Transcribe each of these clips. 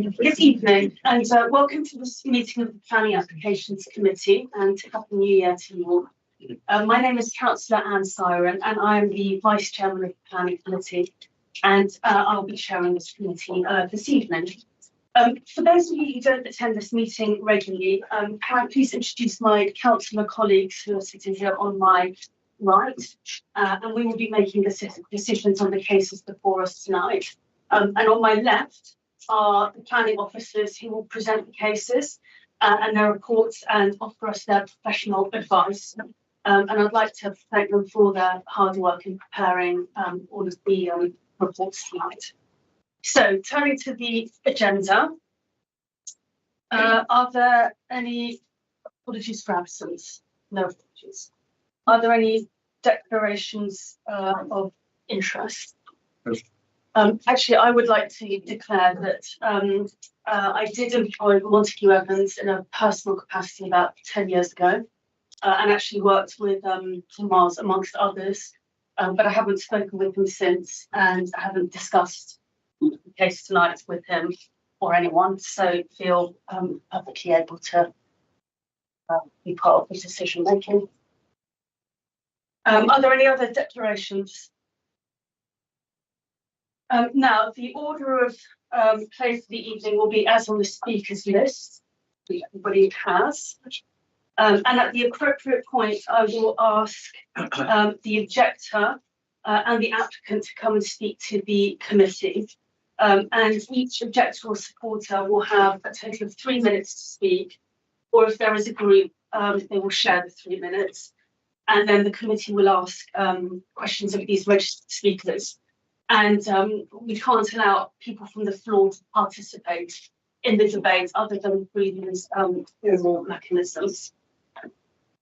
Good evening and welcome to this meeting of the Planning Applications Committee and Happy New Year to you all. My name is Councillor Anne Siren and I am the Vice Chairman of the Planning Committee and I'll be chairing this committee this evening. For those of you who don't attend this meeting regularly, can I please introduce my councillor colleagues who are sitting here on my right, and we will be making decisions on the cases before us tonight. And on my left are the planning officers who will present the cases and their reports and offer us their professional advice. And I'd like to thank them for their hard work in preparing all of the reports tonight. So turning to the agenda, are there any, apologies for absence, no apologies. Are there any declarations of interest? Actually, I would like to declare that I did employ Montague Evans in a personal capacity about 10 years ago and actually worked with Tim Miles amongst others, but I haven't spoken with him since and I haven't discussed the case tonight with him or anyone, so feel perfectly able to be part of the decision making. Are there any other declarations? Now, the order of play for the evening will be as on the speakers list, which everybody has. And at the appropriate point, I will ask the objector and the applicant to come and speak to the committee. And each objector or supporter will have a total of 3 minutes to speak, or if there is a group, they will share the 3 minutes. And then the committee will ask questions of these registered speakers. And we can't allow people from the floor to participate in the debate other than through these formal mechanisms.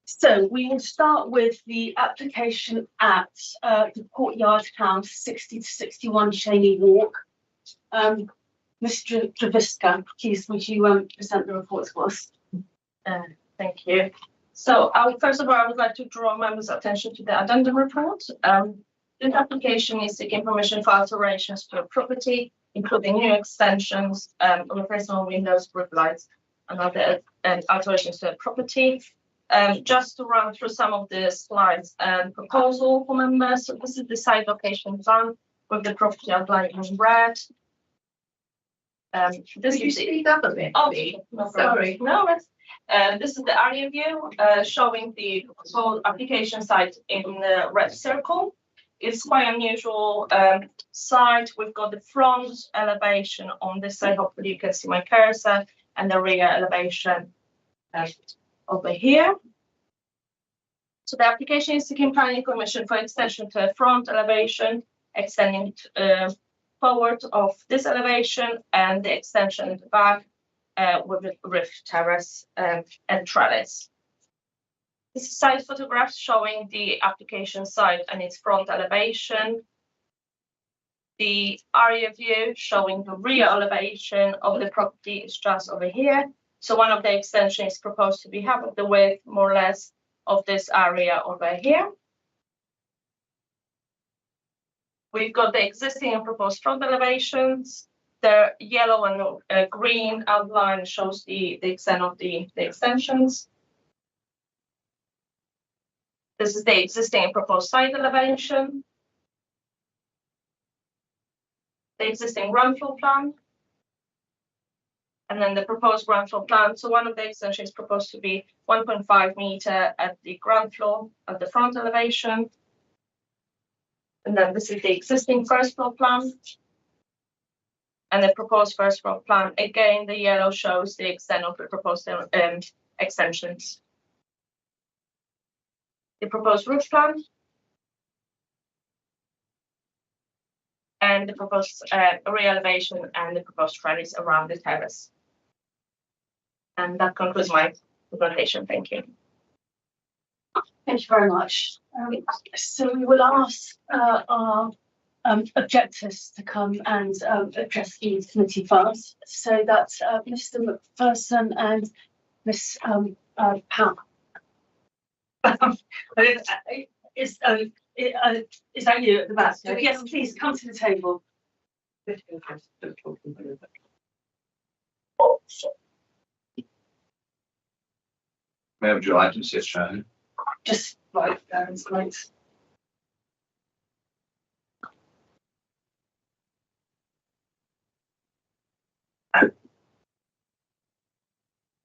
So we will start with the application at the Courtyard House, 60 to 61 Cheney Walk. Mr. Draviska, please would you present the report to us? Thank you. So first of all, I would like to draw members' attention to the addendum report. This application is seeking permission for alterations to a property, including new extensions, replacement windows, roof lights, and other alterations to a property. Just to run through some of the slides and proposal for members. So this is the site location plan with the property outlined in red. This Could you speak up a bit? Oh, no, sorry. No, this is the area view showing the whole application site in the red circle. It's quite unusual site. We've got the front elevation on this side. Hopefully you can see my cursor, and the rear elevation over here. So the application is seeking planning permission for extension to a front elevation, extending forward of this elevation and the extension in the back with the roof terrace and trellis. This is site photographs showing the application site and its front elevation. The area view showing the rear elevation of the property is just over here. So one of the extensions is proposed to be half of the width, more or less, of this area over here. We've got the existing and proposed front elevations. The yellow and green outline shows the extent of the extensions. This is the existing and proposed site elevation. The existing ground floor plan. And then the proposed ground floor plan. So one of the extensions is proposed to be 1.5 meter at the ground floor at the front elevation. And then this is the existing first floor plan. And the proposed first floor plan. Again, the yellow shows the extent of the proposed extensions. The proposed roof plan. And the proposed rear elevation and the proposed trellis around the terrace. And that concludes my presentation. Thank you. Thank you very much. So we will ask our objectors to come and address the committee first. So that's Mr. McPherson and Miss Powell. Is that you at the back? Yes, please come to the table. Where would you like to sit, Sharon? Just right there, it's great.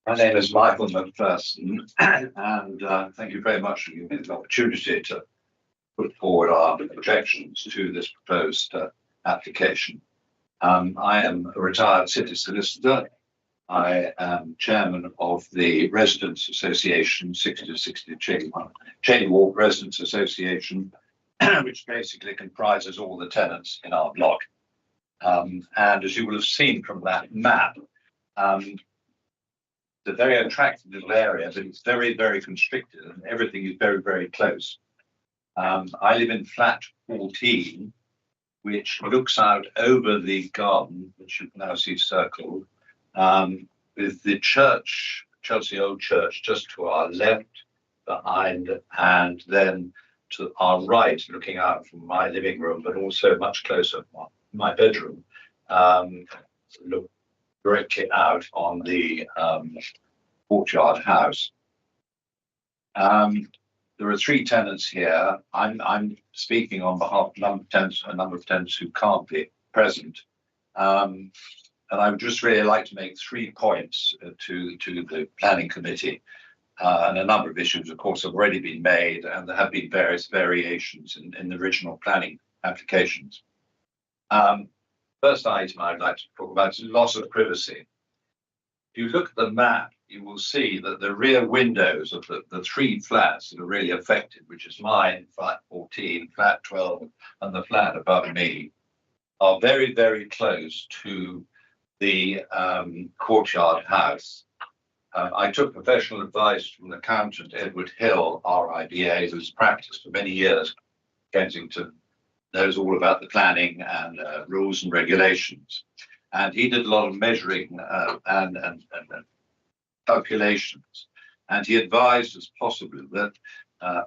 My name is Michael McPherson, and thank you very much for giving me the opportunity to put forward our objections to this proposed application. I am a retired city solicitor. I am chairman of the Residents Association, 60 Cheney Walk Residents Association, which basically comprises all the tenants in our block. And as you will have seen from that map, it's a very attractive little area, but it's very, very constricted and everything is very, very close. I live in flat 14, which looks out over the garden, which you can now see circled, with the church, Chelsea Old Church, just to our left, behind, and then to our right, looking out from my living room, but also much closer from my bedroom, look directly out on the courtyard house. There are 3 tenants here. I'm speaking on behalf of a number of tenants who can't be present. And I would just really like to make 3 points to the planning committee. And a number of issues, of course, have already been made, and there have been various variations in the original planning applications. First item I'd like to talk about is loss of privacy. If you look at the map, you will see that the rear windows of the 3 flats that are really affected, which is mine, flat 14, flat 12, and the flat above me, are very, very close to the courtyard house. I took professional advice from the accountant Edward Hill, RIBA, who's practiced for many years. Kensington knows all about the planning and rules and regulations. And he did a lot of measuring and calculations. And he advised us possibly that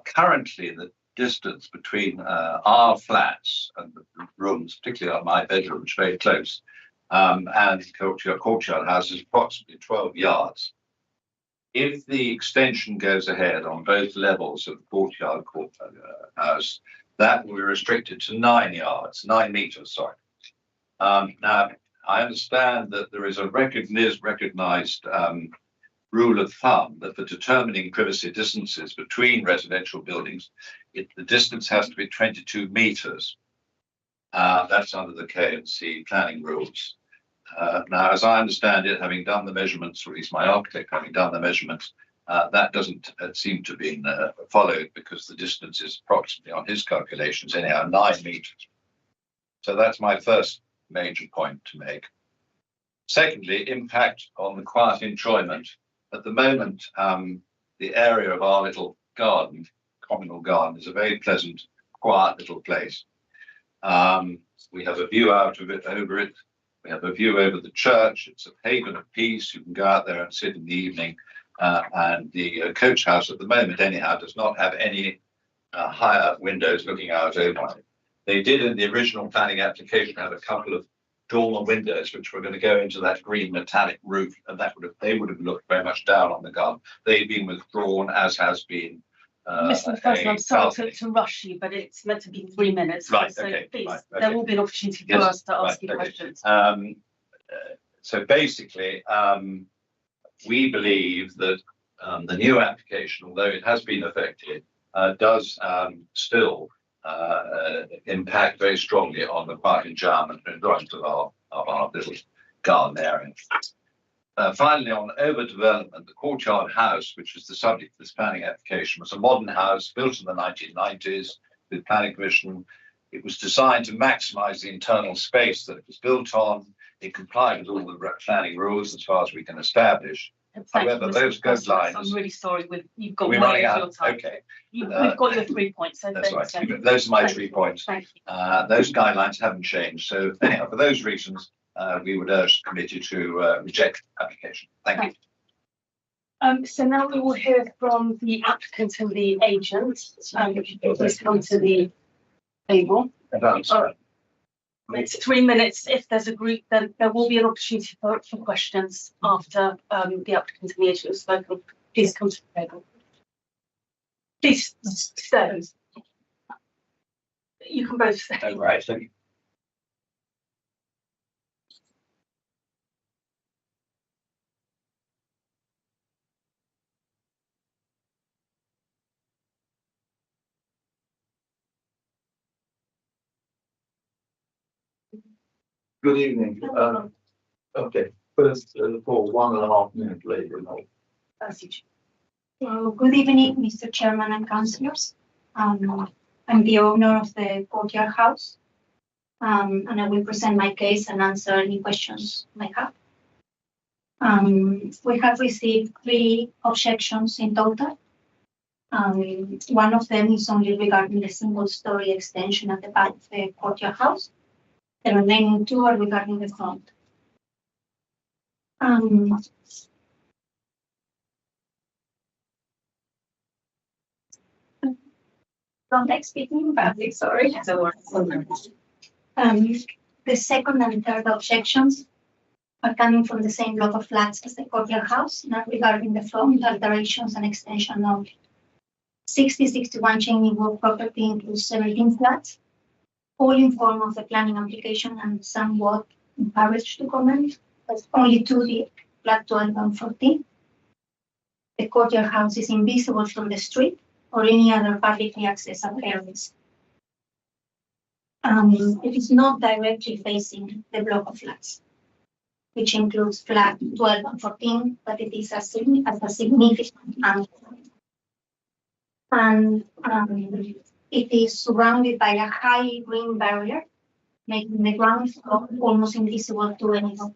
currently the distance between our flats and the rooms, particularly my bedroom, which is very close, and the courtyard house is approximately 12 yards. If the extension goes ahead on both levels of the courtyard house, that will be restricted to 9 meters, sorry. Now, I understand that there is a recognized rule of thumb that for determining privacy distances between residential buildings, the distance has to be 22 meters. That's under the K&C planning rules. Now, as I understand it, having done the measurements, or at least my architect having done the measurements, that doesn't seem to be followed, because the distance is approximately, on his calculations anyhow, 9 meters. So that's my first major point to make. Secondly, impact on the quiet enjoyment. At the moment, the area of our little garden, communal garden, is a very pleasant, quiet little place. We have a view out of it, over it. We have a view over the church. It's a haven of peace. You can go out there and sit in the evening. And the coach house at the moment, anyhow, does not have any higher windows looking out over it. They did in the original planning application have a couple of dormer windows, which were going to go into that green metallic roof, and they would have looked very much down on the garden. They've been withdrawn, as has been. Mr. McPherson, I'm sorry to rush you, but it's meant to be 3 minutes. Right, so okay. Please, right, okay. there will be an opportunity for us to ask you questions. So basically, we believe that the new application, although it has been affected, does still impact very strongly on the quiet enjoyment of our little garden area. Finally, on overdevelopment, the courtyard house, which is the subject of this planning application, was a modern house built in the 1990s with planning permission. It was designed to maximize the internal space that it was built on. It complied with all the planning rules as far as we can establish. However, those guidelines. I'm really sorry. You've got way of out. your time. Okay. We've got your 3 points. So that's right. Those are my 3 points. Thank you. Those guidelines haven't changed. So anyhow, for those reasons, we would urge the committee to reject the application. Thank you. So now we will hear from the applicant and the agent. If you please come to the table. It's 3 minutes. If there's a group, then there will be an opportunity for questions after the applicant and the agent have spoken. Please come to the table. Please stay. You can both stay. Oh, right, thank you. Good evening. Okay, first, for 1.5 minutes later, no. So, good evening, Mr. Chairman and councillors. I'm the owner of the Courtyard House, and I will present my case and answer any questions you may have. We have received 3 objections in total. One of them is only regarding the single-story extension at the back of the Courtyard House. The remaining 2 are regarding the front. Don't like speaking badly, sorry. The second and third objections are coming from the same block of flats as the Courtyard House, not regarding the front alterations and extension of 6061 Cheney Walk property includes 17 flats, all in form of the planning application and somewhat encouraged to comment, but only 2 did, flat 12 and 14. The Courtyard House is invisible from the street or any other publicly accessible areas. It is not directly facing the block of flats, which includes flat 12 and 14, but it is a significant angle. And it is surrounded by a high green barrier, making the ground floor almost invisible to anyone.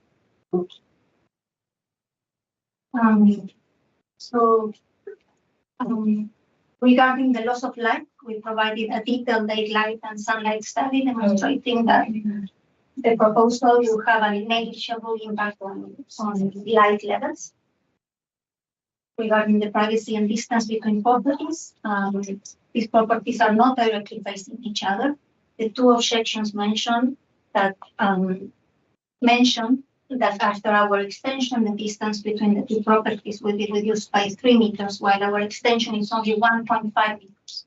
Regarding the loss of light, we provided a detailed daylight and sunlight study demonstrating that the proposal will have a negligible impact on light levels. Regarding the privacy and distance between properties, these properties are not directly facing each other. The 2 objections mentioned that after our extension, the distance between the 2 properties will be reduced by 3 meters, while our extension is only 1.5 meters.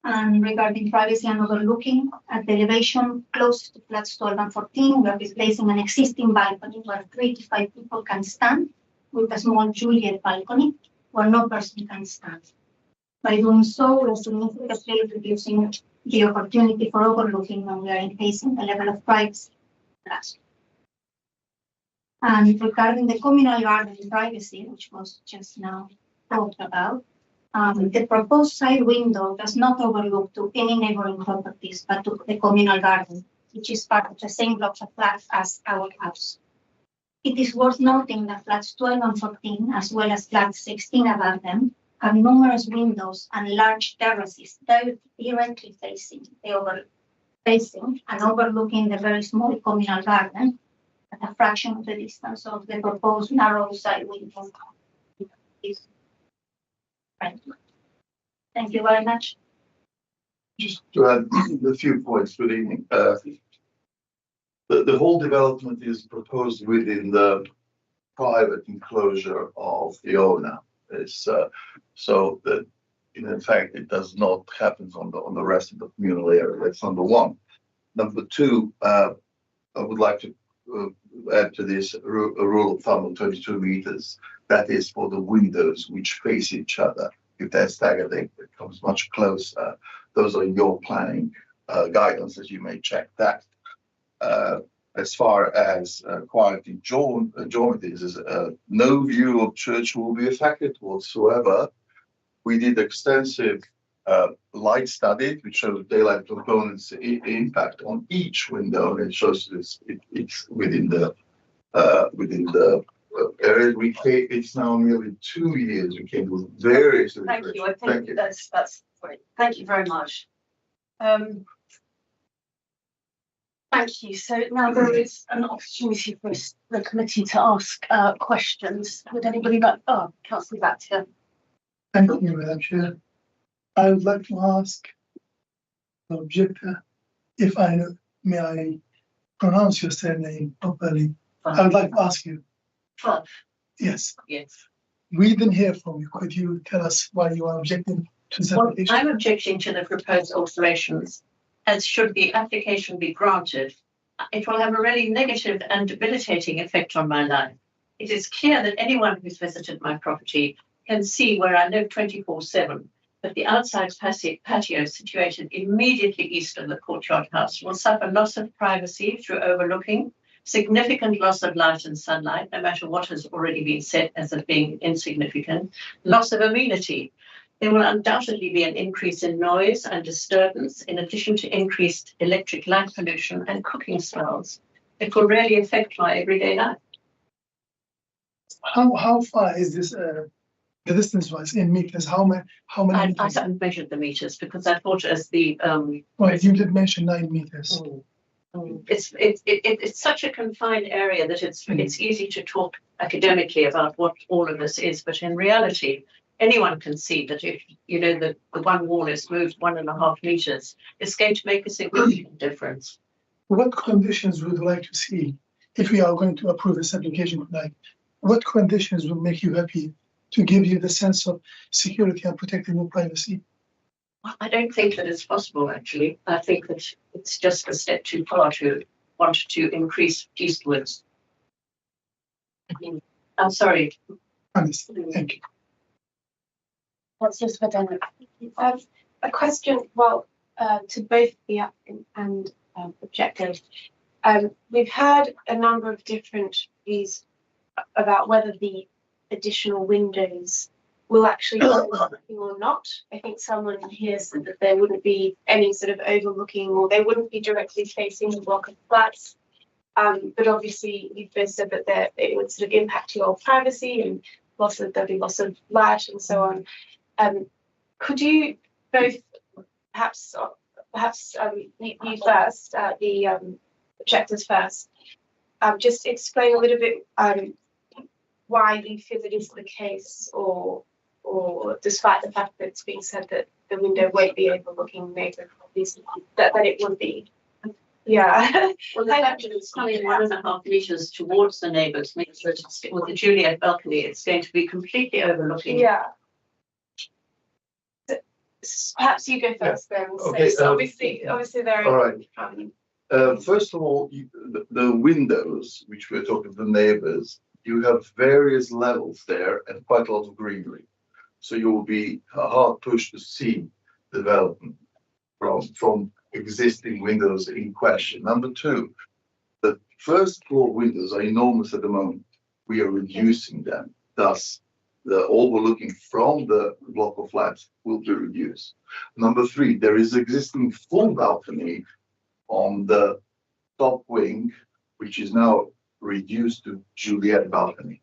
And regarding privacy and overlooking, at the elevation close to flats 12 and 14, we are replacing an existing balcony where 3 to 5 people can stand, with a small Juliet balcony where no person can stand. By doing so, we are significantly reducing the opportunity for overlooking when we are increasing the level of privacy. And regarding the communal garden privacy, which was just now talked about, the proposed side window does not overlook to any neighboring properties, but to the communal garden, which is part of the same block of flats as our house. It is worth noting that flats 12 and 14, as well as flats 16 above them, have numerous windows and large terraces directly facing and overlooking the very small communal garden at a fraction of the distance of the proposed narrow side window. Thank you very much. Just to add a few points, good evening. The whole development is proposed within the private enclosure of the owner. It's so that in fact it does not happen on the rest of the communal area. That's number 1. Number 2, I would like to add to this a rule of thumb of 22 meters. That is for the windows which face each other. If they're staggered, it comes much closer. Those are your planning guidance, as you may check that. As far as quality geometries, no view of church will be affected whatsoever. We did extensive light study, which shows daylight components impact on each window, and it shows it's within the area. It's now nearly 2 years. We came with various. Thank you. I think that's great. Thank you very much. Thank you. So now there is an opportunity for the committee to ask questions. Would anybody like? Oh, Councillor Batia. Thank you, Madam Chair. I would like to ask the objector if I may I pronounce your surname properly? I would like to ask you. Fuff, Yes, yes. we didn't hear from you. Could you tell us why you are objecting to this Well, application? I'm objecting to the proposed alterations, as should the application be granted, it will have a really negative and debilitating effect on my life. It is clear that anyone who's visited my property can see where I live 24/7, but the outside patio situated immediately east of the courtyard house will suffer loss of privacy through overlooking, significant loss of light and sunlight, no matter what has already been said as it being insignificant, loss of amenity. There will undoubtedly be an increase in noise and disturbance, in addition to increased electric light pollution and cooking smells. It will really affect my everyday life. How far is this, the distance wise in meters? How many I meters? haven't measured the meters because I thought as the Well, you did mention 9 meters. it's such a confined area that it's easy to talk academically about what all of this is, but in reality, anyone can see that if you know the one wall is moved 1.5 meters, it's going to make a significant difference. What conditions would you like to see if we are going to approve this application tonight? What conditions will make you happy to give you the sense of security and protecting your privacy? I don't think that it's possible, actually. I think that it's just a step too far to want to increase eastwards. I'm sorry. Understood. Thank you. That's just for Daniel. A question, to both the applicant and objective. We've heard a number of different views about whether the additional windows will actually be overlooking or not. I think someone here said that there wouldn't be any sort of overlooking, or they wouldn't be directly facing the block of flats. But obviously, you've both said that it would sort of impact your privacy and there'll be loss of light and so on. Could you both perhaps you first, the objectors first, just explain a little bit why you feel it is the case, or despite the fact that it's being said that the window won't be overlooking neighbour properties, that it would be. Yeah. Well, the fact that it's coming 1.5 meters towards the neighbours means that with the Juliet balcony, it's going to be completely overlooking. Yeah. Perhaps you go first then. Okay, So obviously there all are. right. First of all, the windows, which we're talking to the neighbors, you have various levels there and quite a lot of greenery. So you will be hard pushed to see development from existing windows in question. Number two, the first floor windows are enormous at the moment. We are reducing them. Thus, the overlooking from the block of flats will be reduced. Number three, there is existing full balcony on the top wing, which is now reduced to Juliet balcony.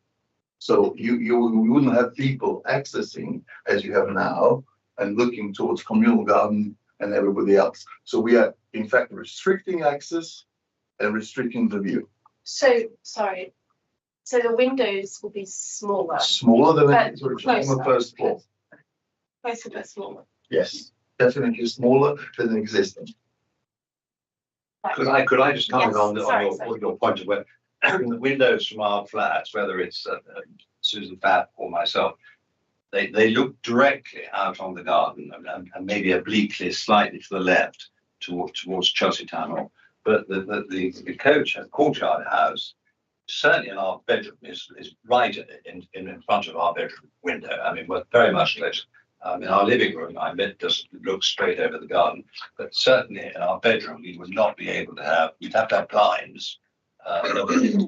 So you wouldn't have people accessing as you have now and looking towards communal garden and everybody else. So we are in fact restricting access and restricting the view. So sorry. So the windows will be smaller. Smaller than But it is originally on the closer. first floor. Closer but smaller. Yes, definitely smaller than existing. Could I just comment Yes, on sorry. your point of where the windows from our flats, whether it's Susan Fatt or myself, they look directly out on the garden and maybe obliquely slightly to the left towards Chelsea Town Hall. But the courtyard house, certainly in our bedroom, is right in front of our bedroom window. I mean, we're very much close. In our living room, I meant just look straight over the garden, but certainly in our bedroom, we would not be able to have. We'd have to have blinds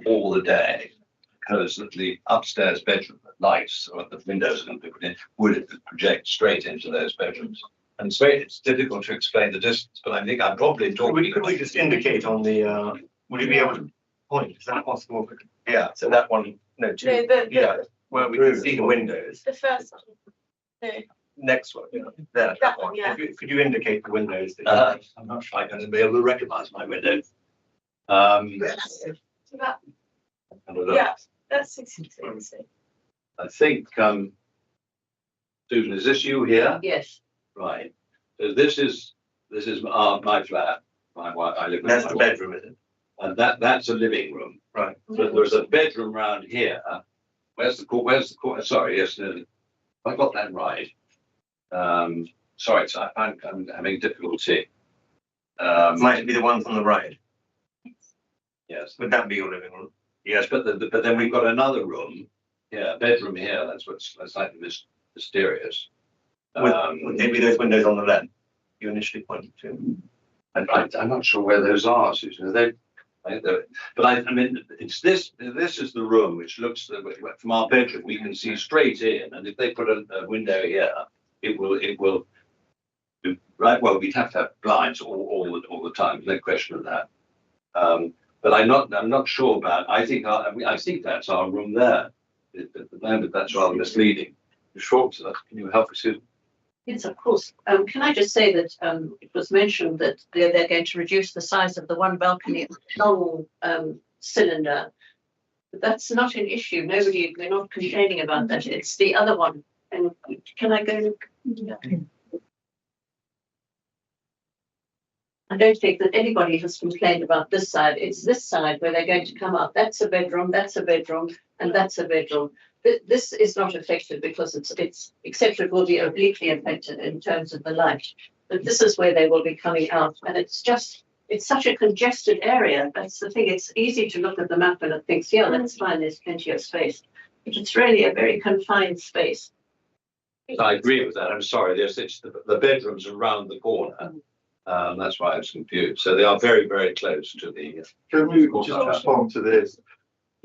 all the day, because the upstairs bedroom lights or the windows are going to be put in would project straight into those bedrooms. And it's difficult to explain the distance, but I think I'm probably talking. Could we just indicate on the? Would you be able to point? Is that possible? Yeah. So that one, no, two. No, Yeah, where we can see the windows. The first one. No, Next one, there. That one, yeah. Could you indicate the windows? I'm not sure I'm going to be able to recognise my window. so that, yeah, that's 66. I think, Susan, is this you here? Yes. Right. So this is my flat I live with That's my the wife. bedroom, is it? And that's a living room. Right. So there's a bedroom round here. Where's the court? Sorry, yes, I got that right. Sorry, so I'm having difficulty. Might it be the one on the right? Yes, Would that be your living room? yes, but then we've got another room. Yeah, bedroom here. That's slightly mysterious. Would they be those windows on the left you initially pointed to? I'm not sure where those are, Susan. But I mean, it's this. This is the room which looks from our bedroom. We can see straight in, and if they put a window here, it will. Right. Well, we'd have to have blinds all the time. No question of that. But I'm not sure about. I think that's our room there. At the moment, that's rather misleading. Short. Can you help us, Susan? Yes, of course. Can I just say that it was mentioned that they're going to reduce the size of the one balcony long cylinder. But that's not an issue. We're not complaining about that. It's the other one. And can I go? I don't think that anybody has complained about this side. It's this side where they're going to come up. That's a bedroom, and that's a bedroom. This is not affected because it's except it will be obliquely affected in terms of the light. But this is where they will be coming out, and it's such a congested area. That's the thing. It's easy to look at the map and it thinks, yeah, that's fine. There's plenty of space, but it's really a very confined space. I agree with that. I'm sorry. It's the bedrooms around the corner. That's why I was confused. So they are very, very close to the. Can we just respond to this?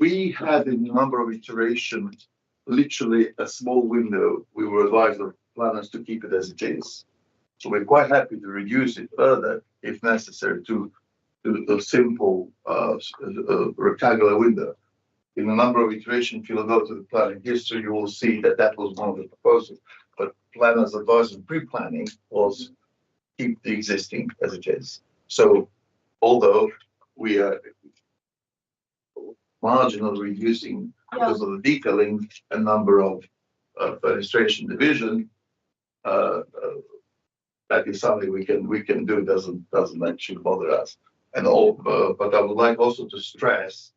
We had in a number of iterations, literally a small window. We were advised of planners to keep it as it is. So we're quite happy to reduce it further if necessary to a simple rectangular window. In a number of iterations, if you go to the planning history, you will see that was one of the proposals. But planners' advice in pre-planning was keep the existing as it is. So although we are marginally reducing because of the detailing a number of administration division, that is something we can do. Doesn't actually bother us. And but I would like also to stress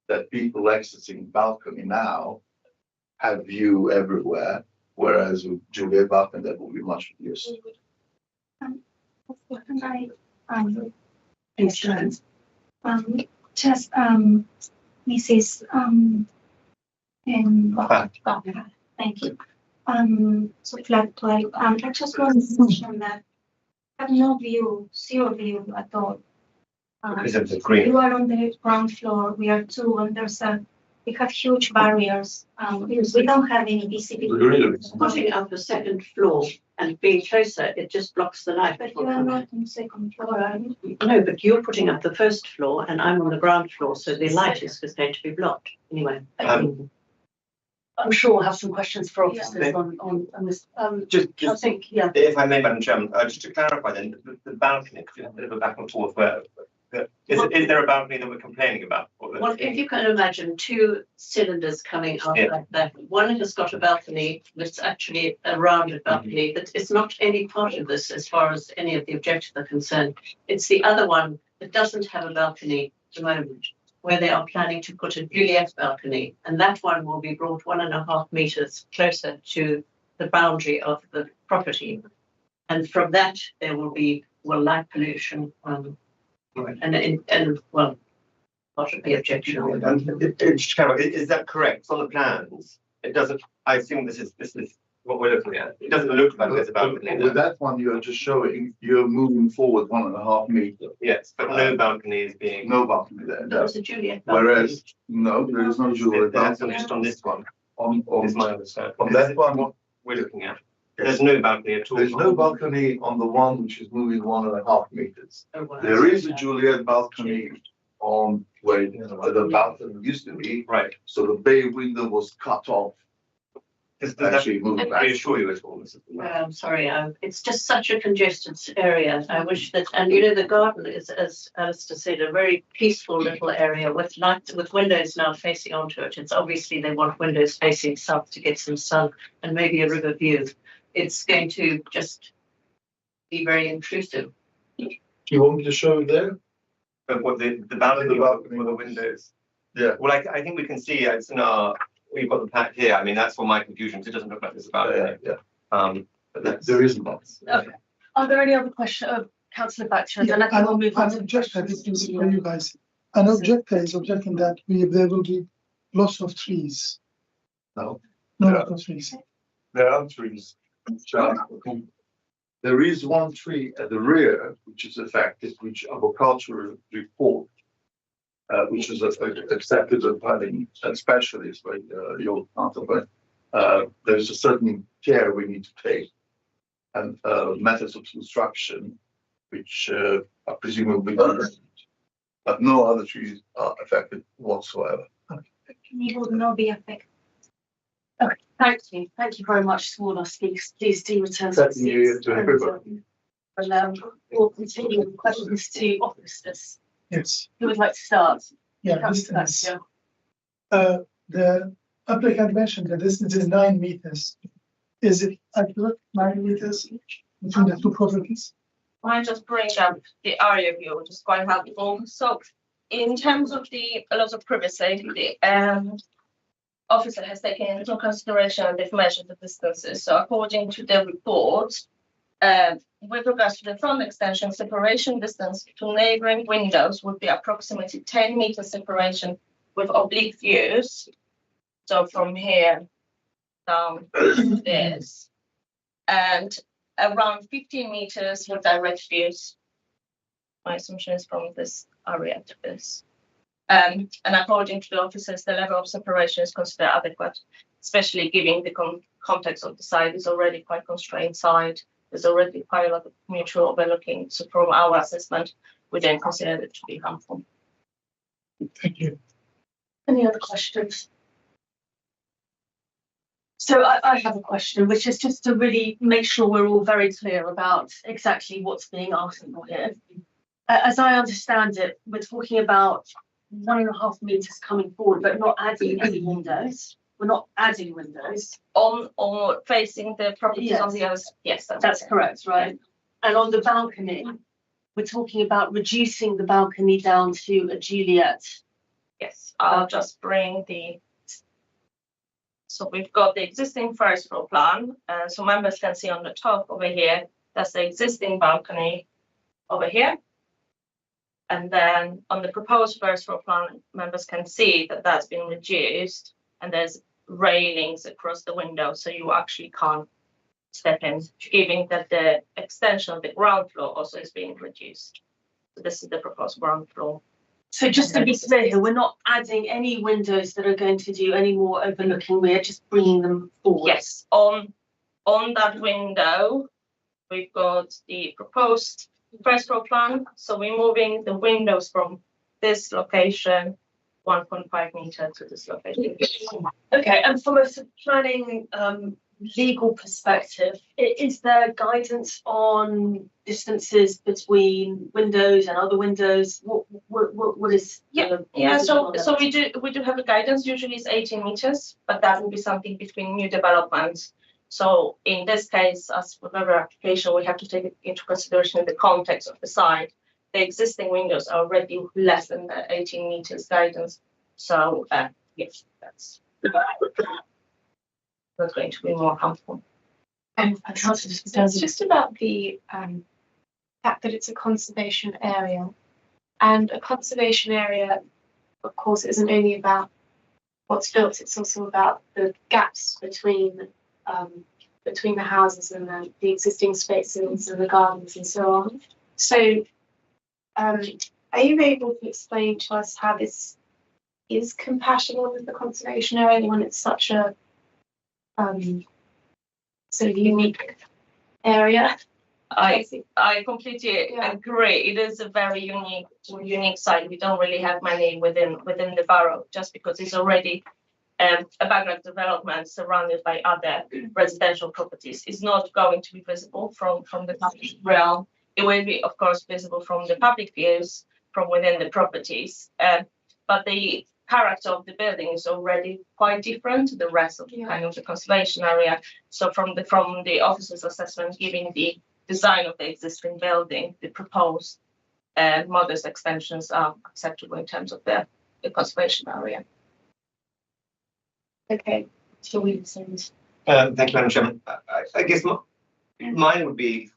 that people accessing balcony now have view everywhere, whereas with Juliet balcony that will be much reduced. Mrs. Thank you. So flat 12. I just want to mention that I have no view, zero view at all. Because of the green. You are on the ground floor. We are two, and we have huge barriers. We don't have any visibility. Putting up a second floor and being closer, it just blocks the light. But you are not on the second floor, are you? No, but you're putting up the first floor and I'm on the ground floor, so the light is going to be blocked anyway. I'm sure we'll have some questions for officers on this. I think, yeah. If I may, Madam Chairman, just to clarify then, the balcony, because you have a bit of a back and forth where, is there a balcony that we're complaining about? Well, if you can imagine two cylinders coming out like that, one has got a balcony that's actually a rounded balcony, but it's not any part of this as far as any of the objectives are concerned. It's the other one that doesn't have a balcony at the moment, where they are planning to put a Juliet balcony, and that one will be brought 1.5 meters closer to the boundary of the property. And from that, there will be light pollution, and part of the objection. Is that correct? On the plans, it doesn't. I assume this is what we're looking at. It doesn't look like there's a balcony. With that one, you're just showing you're moving forward 1.5 meters. Yes, but no balcony is being. No balcony there. No. There's a Juliet balcony. Whereas no, there is no Juliet balcony. Just on this one. Is my understanding. On that one, what we're looking at. There's no balcony at all. There's no balcony on the one which is moving 1.5 meters. There is a Juliet balcony on where the balcony used to be. Right. So the bay window was cut off. Does that reassure you at all, Mrs. I'm sorry, it's just such a congested area. I wish that, and the garden is, as Alistair said, a very peaceful little area with lights, with windows now facing onto it. It's obviously they want windows facing south to get some sun and maybe a river view. It's going to just be very intrusive. You want me to show you there? What the balcony or the windows? Yeah. Well, I think we can see it's in our, we've got the pack here. I mean, that's for my confusion, 'cause it doesn't look like there's a balcony. But that's. There is not. Okay. Are there any other questions, Councillor Batchelor? Yeah, And I think we'll move on an to objector, questions. this is for you guys. An objector is objecting that there will be lots of trees. No. No Yeah. lot of trees. There are trees. There is one tree at the rear, which is affected, which agricultural report, which is accepted as planning specialist by your council, but there's a certain care we need to take. And methods of construction, which are presumably different. But no other trees are affected whatsoever. It will not be affected. Thank you very much to all our speakers. Please do return to the Happy New Year seats. to everybody. And we'll continue with questions to officers. Yes, Who would like to start? yeah, Councillor distance. Batchelor. The applicant mentioned that this is 9 meters. Is it accurate, 9 meters between the two properties? I just bring up the area view, which is quite helpful. So in terms of the laws of privacy, the officer has taken into consideration and they've measured the distances. So according to the report, with regards to the front extension, separation distance to neighboring windows would be approximately 10 meters separation with oblique views. So from here down to this, and around 15 meters with direct views. My assumption is from this area to this. And according to the officers, the level of separation is considered adequate, especially given the context of the site is already quite constrained site. There's already quite a lot of mutual overlooking. So from our assessment, we didn't consider it to be harmful. Thank you. Any other questions? So I have a question, which is just to really make sure we're all very clear about exactly what's being asked for here. As I understand it, we're talking about 1.5 meters coming forward, but not adding any windows. We're not adding windows. On or facing the properties on the other side. Yes, That's correct, right? And on the balcony, we're talking about reducing the balcony down to a Juliet. Yes, I'll just bring the. So we've got the existing first floor plan. So members can see on the top over here, that's the existing balcony over here. And then on the proposed first floor plan, members can see that that's been reduced and there's railings across the window. So you actually can't step in, given that the extension of the ground floor also is being reduced. So this is the proposed ground floor. So just to be clear here, we're not adding any windows that are going to do any more overlooking. We're just bringing them forward. Yes, on that window, we've got the proposed first floor plan. So we're moving the windows from this location 1.5 meter to this location. Okay, and from a planning legal perspective, is there guidance on distances between windows and other windows? What is? Yeah. So we do have a guidance. Usually it's 18 meters, but that will be something between new developments. So in this case, as with every application, we have to take into consideration the context of the site. The existing windows are already less than the 18 meters guidance. So yes, that's going to be more harmful. It's just about the fact that it's a conservation area, and a conservation area, of course, isn't only about what's built; it's also about the gaps between the houses and the existing spaces and the gardens and so on. So, are you able to explain to us how this is compatible with the conservation area when it's such a sort of unique area? I completely agree. It is a very unique site. We don't really have many within the borough, just because it's already a background development surrounded by other residential properties. It's not going to be visible from the public realm. It will be, of course, visible from the public views from within the properties. But the character of the building is already quite different to the rest of the kind of the conservation area. So from the officer's assessment, giving the design of the existing building, the proposed modest extensions are acceptable in terms of the conservation area. Okay, so we send. Thank you, Madam Chairman. I guess mine would be,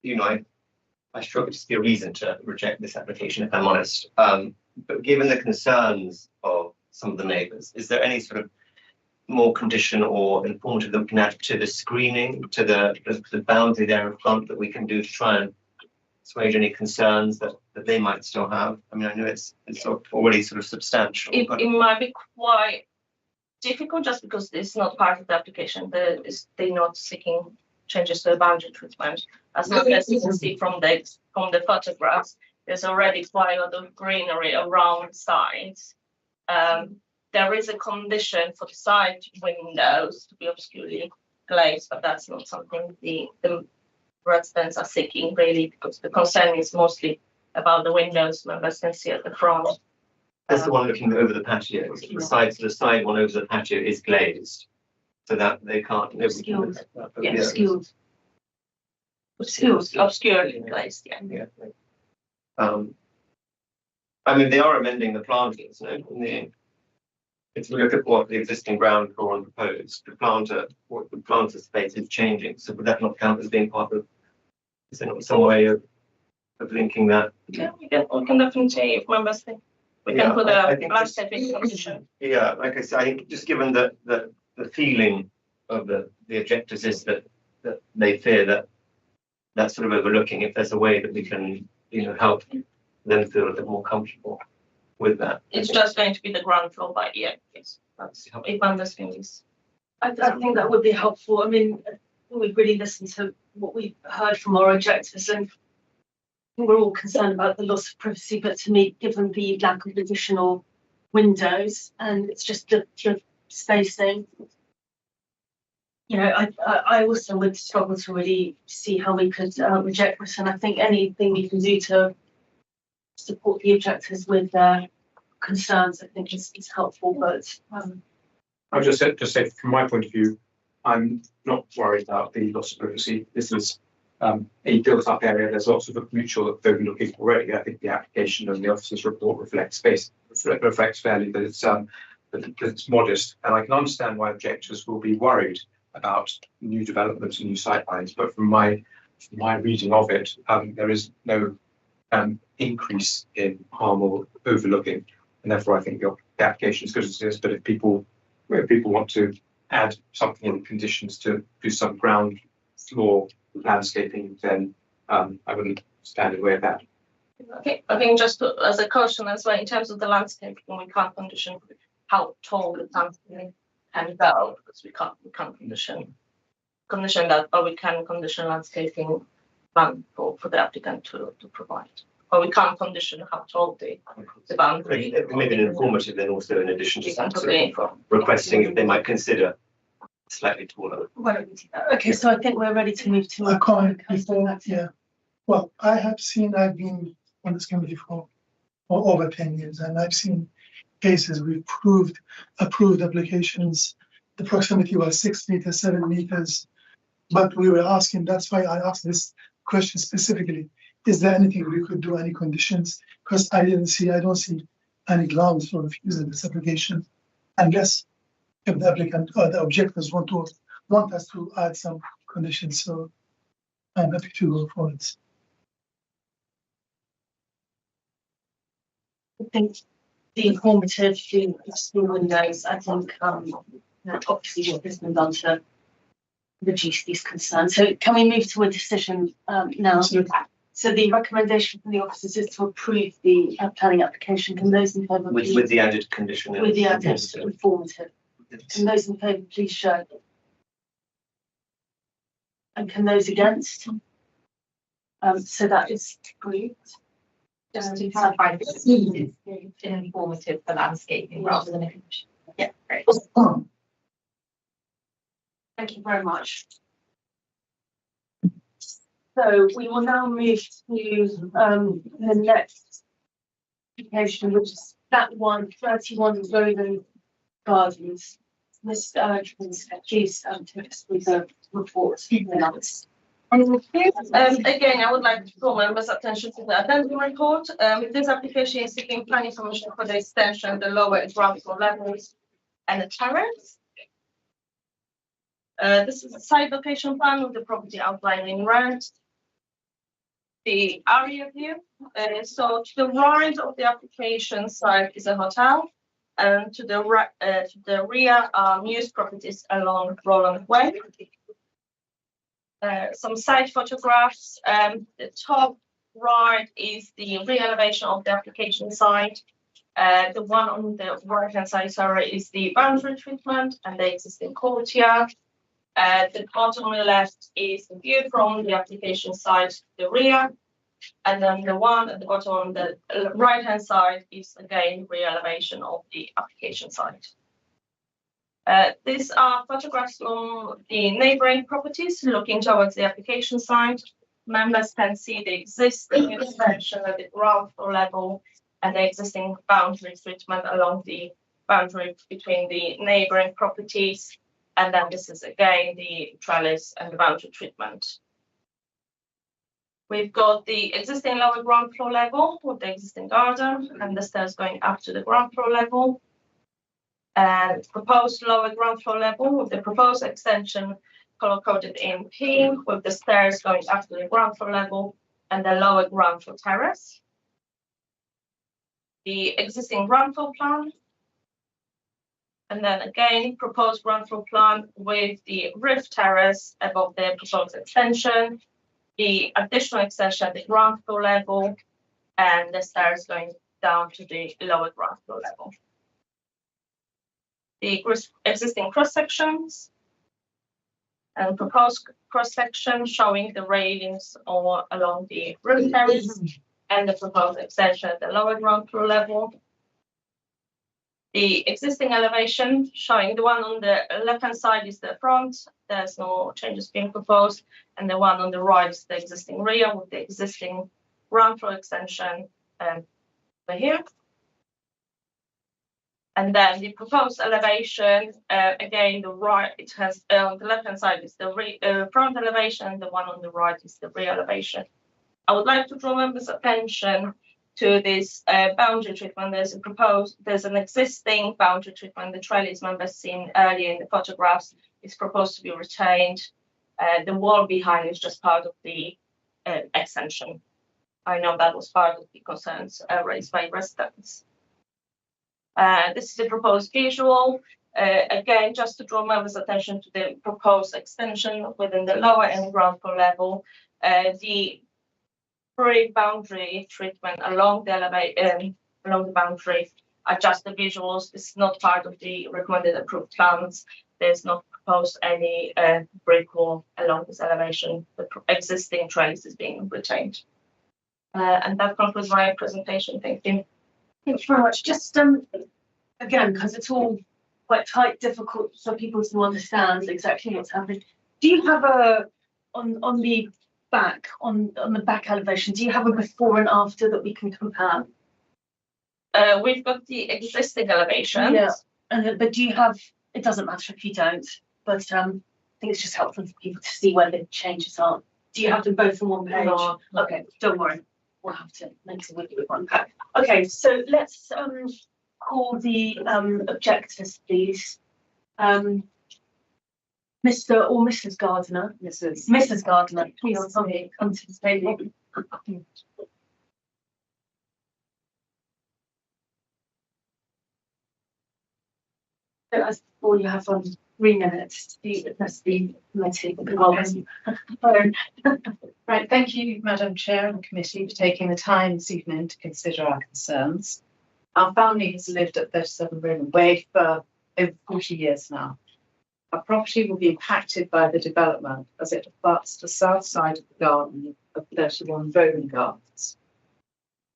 I struggle to see a reason to reject this application, if I'm honest. But given the concerns of some of the neighbours, is there any sort of more condition or informative that we can add to the screening, to the boundary there in front that we can do to try and assuage any concerns that they might still have? I mean, I know it's already sort of substantial. It might be quite difficult just because it's not part of the application. They're not seeking changes to the boundary treatment. As long as you can see from the photographs, there's already quite a lot of greenery around sides. There is a condition for the side windows to be obscurely glazed, but that's not something the residents are seeking really, because the concern is mostly about the windows members can see at the front. That's the one looking over the patio. The side one over the patio is glazed, so that they can't. Obscured. Yeah, Obscurely glazed, yeah. I mean, they are amending the plantings. If we look at what the existing ground floor proposed, the planter space is changing. So would that not count as being part of? Is there not some way of linking that? Yeah, we can definitely say if members think. We can put a landscaping condition. Yeah, like I said, I think just given the feeling of the objectors is that they fear that that's sort of overlooking, if there's a way that we can, help them feel a bit more comfortable with that. It's just going to be the ground floor by ear. Yes, that's if members think is. I think that would be helpful. I mean, we've really listened to what we've heard from our objectors, and we're all concerned about the loss of privacy, but to me, given the lack of additional windows and it's just the spacing, I also would struggle to really see how we could reject this. And I think anything we can do to support the objectors with their concerns, I think is helpful. But I'll just say from my point of view, I'm not worried about the loss of privacy. This is a built-up area. There's lots of mutual overlooking already. I think the application and the officer's reflects fairly that it's modest, and I can understand why objectors will be worried about new developments and new sightlines. But from my reading of it, there is no increase in harm or overlooking, and therefore I think the application is good as it is. But if people want to add something in the conditions to do some ground floor landscaping, then I wouldn't stand in the way of that. Okay, I think just as a caution as well, in terms of the landscaping, we can't condition how tall the landscaping can go, because we can't condition that, or we can condition landscaping plan for the applicant to provide. Or we can't condition how tall the boundary. Maybe an informative then also in addition to that, requesting if they might consider slightly taller. why don't we do that? Okay, so I think we're ready to move to A comment before, yeah. Well, I've been on this committee for over 10 years, and I've seen cases we've approved applications. The proximity was 6 meters, 7 meters, but we were asking, that's why I asked this question specifically. Is there anything we could do, any conditions? Because I don't see any grounds for refusing this application, unless if the applicant or the objectors want us to add some conditions. So I'm happy to go for it. I think the informative, the school windows, I think obviously what has been done to reduce these concerns. So can we move to a decision now? Absolutely. So the recommendation from the officers is to approve the planning application. Can those in favour With the added condition. with the added informative? Can those in favour please show? And can those against? So that is approved. Just to clarify, this is an informative for landscaping rather than a condition. Yeah, great. Thank you very much. So we will now move to the next application, which is that one, 31 Roland Gardens. Mr. Please take us through the report. Again, I would like to draw members' attention to the addendum report. This application is seeking planning permission for the extension of the lower ground floor levels and the terrace. This is a site location plan with the property outlined in red. The area view. So to the right of the application site is a hotel, and to the rear are news properties along Roland Way. Some site photographs. The top right is the re-elevation of the application site. The one on the right-hand side, sorry, is the boundary treatment and the existing courtyard. The bottom left is the view from the application site to the rear. And then the one at the bottom on the right-hand side is again re-elevation of the application site. These are photographs from the neighboring properties looking towards the application site. Members can see the existing extension at the ground floor level and the existing boundary treatment along the boundary between the neighboring properties. And then this is again the trellis and the boundary treatment. We've got the existing lower ground floor level with the existing garden and the stairs going up to the ground floor level. And proposed lower ground floor level with the proposed extension color coded in pink with the stairs going up to the ground floor level and the lower ground floor terrace. The existing ground floor plan. And then again, proposed ground floor plan with the roof terrace above the proposed extension, the additional extension at the ground floor level, and the stairs going down to the lower ground floor level. The existing cross sections and proposed cross section showing the railings all along the roof terrace and the proposed extension at the lower ground floor level. The existing elevation showing the one on the left-hand side is the front, there's no changes being proposed, and the one on the right is the existing rear with the existing ground floor extension over here. And then the proposed elevation, again, the right, it has on the left-hand side is the front elevation, the one on the right is the rear elevation. I would like to draw members' attention to this boundary treatment. There's an existing boundary treatment. The trellis members seen earlier in the photographs is proposed to be retained. The wall behind is just part of the extension. I know that was part of the concerns raised by residents. This is the proposed visual. Again, just to draw members' attention to the proposed extension within the lower and ground floor level. The free boundary treatment along the boundary are just the visuals. This is not part of the recommended approved plans. There's not proposed any brick wall along this elevation. The existing trellis is being retained. And that concludes my presentation. Thank you. Thank you very much. Just again, because it's all quite tight, difficult for people to understand exactly what's happening. Do you have on the back elevation, do you have a before and after that we can compare? We've got the existing elevation. Yeah, but do you have? It doesn't matter if you don't, but I think it's just helpful for people to see where the changes are. Do you have them both on one page? No. Okay, don't worry. We'll have to make it with one pack. Okay, so let's call the objectors, please. Mr. or Mrs. Gardner. Mrs. Gardner, please come to the table. So as before, you have 3 minutes to address the committee. Right, thank you, Madam Chair and the committee, for taking the time this evening to consider our concerns. Our family has lived at 37 Roland Way for over 40 years now. Our property will be impacted by the development as it abuts the south side of the garden of 31 Roland Gardens.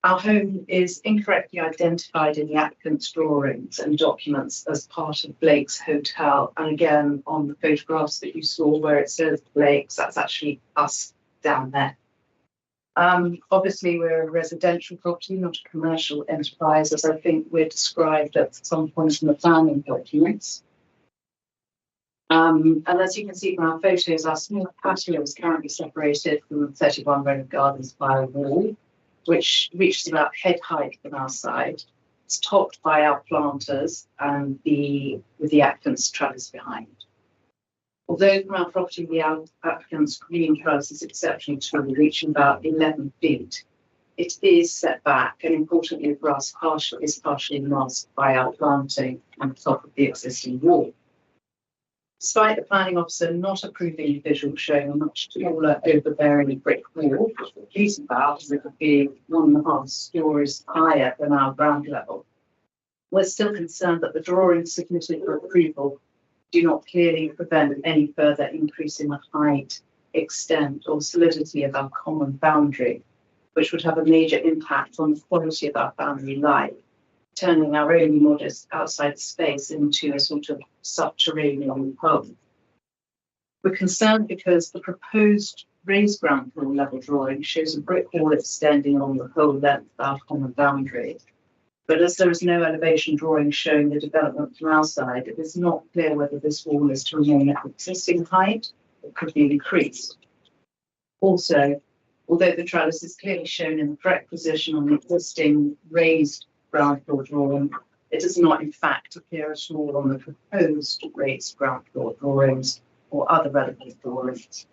Our home is incorrectly identified in the applicant's drawings and documents as part of Blake's Hotel. And again, on the photographs that you saw where it says Blake's, that's actually us down there. Obviously, we're a residential property, not a commercial enterprise, as I think we're described at some point in the planning documents. And as you can see from our photos, our small patio is currently separated from 31 Rowan Gardens by a wall, which reaches about head height from our side. It's topped by our planters and with the applicant's trellis behind. Although from our property, the applicant's green trellis is exceptionally tall, reaching about 11 feet, it is set back, and importantly for us, is partially masked by our planting on the top of the existing wall. Despite the planning officer not approving the visual showing a much taller overbearing brick wall, these about as it would be 1.5 stories higher than our ground level, we're still concerned that the drawings submitted for approval do not clearly prevent any further increase in the height, extent, or solidity of our common boundary, which would have a major impact on the quality of our family life, turning our only modest outside space into a sort of subterranean home. We're concerned because the proposed raised ground floor level drawing shows a brick wall extending along the whole length of our common boundary. But as there is no elevation drawing showing the development from our side, it is not clear whether this wall is to remain at existing height or could be increased. Also, although the trellis is clearly shown in the correct position on the existing raised ground floor drawing, it does not in fact appear at all on the proposed raised ground floor drawings or other relevant drawings.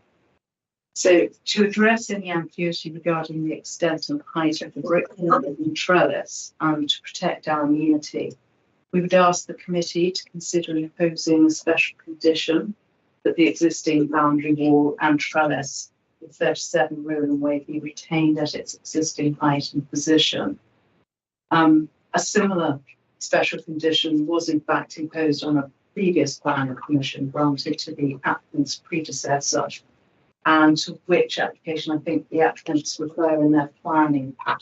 So to address any ambiguity regarding the extent and height of the brick wall and trellis and to protect our amenity, we would ask the committee to consider imposing a special condition that the existing boundary wall and trellis with 37 Rowan Way be retained at its existing height and position. A similar special condition was in fact imposed on a previous plan of permission granted to the applicant's predecessor, and to which application I think the applicants refer in their planning pack.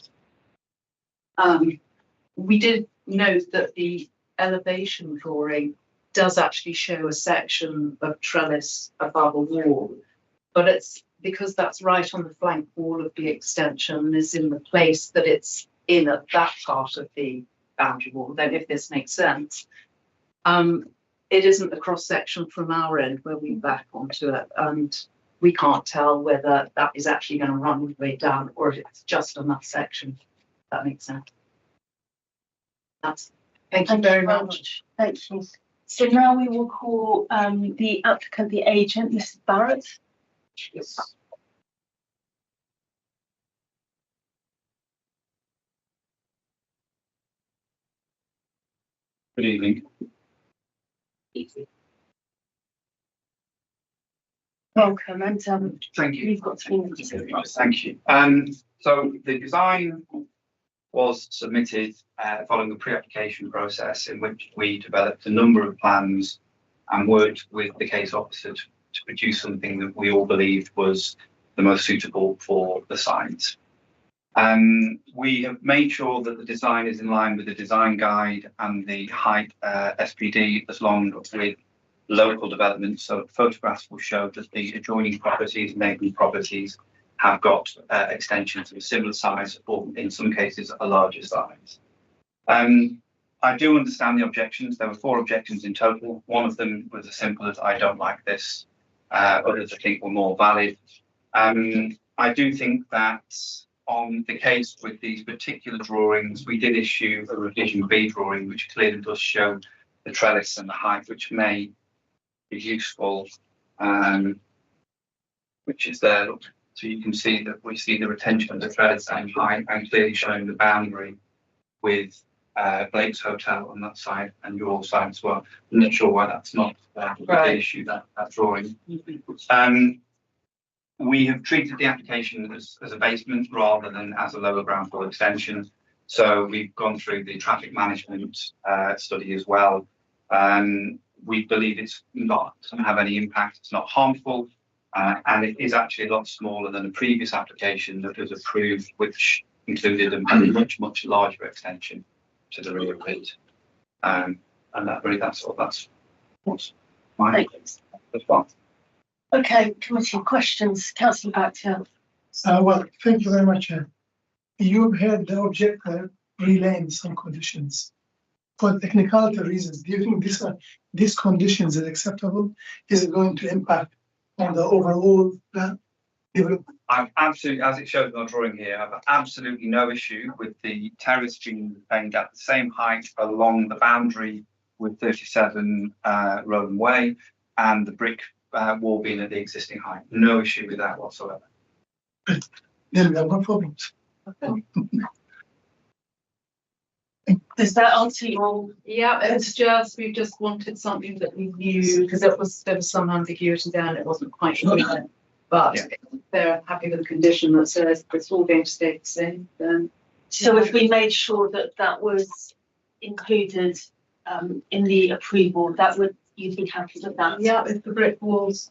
We did note that the elevation drawing does actually show a section of trellis above a wall, but it's because that's right on the flank wall of the extension, is in the place that it's in at that part of the boundary wall. Then if this makes sense, it isn't the cross section from our end where we back onto it, and we can't tell whether that is actually going to run all the way down or if it's just on that section. That makes sense. Thank you very much. Thank you. So now we will call the applicant, the agent, Mrs. Barrett. Yes. Good evening. Welcome, and Thank you. you've got 3 minutes. Thank you. So the design was submitted following a pre-application process in which we developed a number of plans and worked with the case officer to produce something that we all believed was the most suitable for the site. We have made sure that the design is in line with the design guide and the height SPD, as long as with local development. So photographs will show that the adjoining properties, neighbouring properties, have got extensions of a similar size, or in some cases a larger size. I do understand the objections. There were 4 objections in total. One of them was as simple as I don't like this. Others I think were more valid. I do think that on the case with these particular drawings, we did issue a revision B drawing, which clearly does show the trellis and the height, which may be useful, which is there. Look, so you can see that we see the retention of the trellis and height, and clearly showing the boundary with Blake's Hotel on that side and your side as well. I'm not sure why that's not the issue, that drawing. We have treated the application as a basement rather than as a lower ground floor extension. So we've gone through the traffic management study as well. We believe it's doesn't have any impact, it's not harmful, and it is actually a lot smaller than a previous application that was approved, which included a much larger extension to the rear of it. And that's what's my response. Okay, committee questions, Councillor Bactia. Well, thank you very much. You've had the objector relaying some conditions. for technicality reasons, do you think these conditions is acceptable? Is it going to impact on the overall plan development? I've absolutely, as it shows on the drawing here, I've absolutely no issue with the terrace being maintained at the same height along the boundary with 37 Roland Way and the brick wall being at the existing height. No issue with that whatsoever. Then we have no problems. Does that answer your? Yeah, it's just, we just wanted something that we knew, because there was some ambiguity there and it wasn't quite clear. But Yeah. if they're happy with the condition that says it's all going to stay the same, then. So if we made sure that that was included in the approval, that would, you'd be happy with that? Yeah, if the brick walls,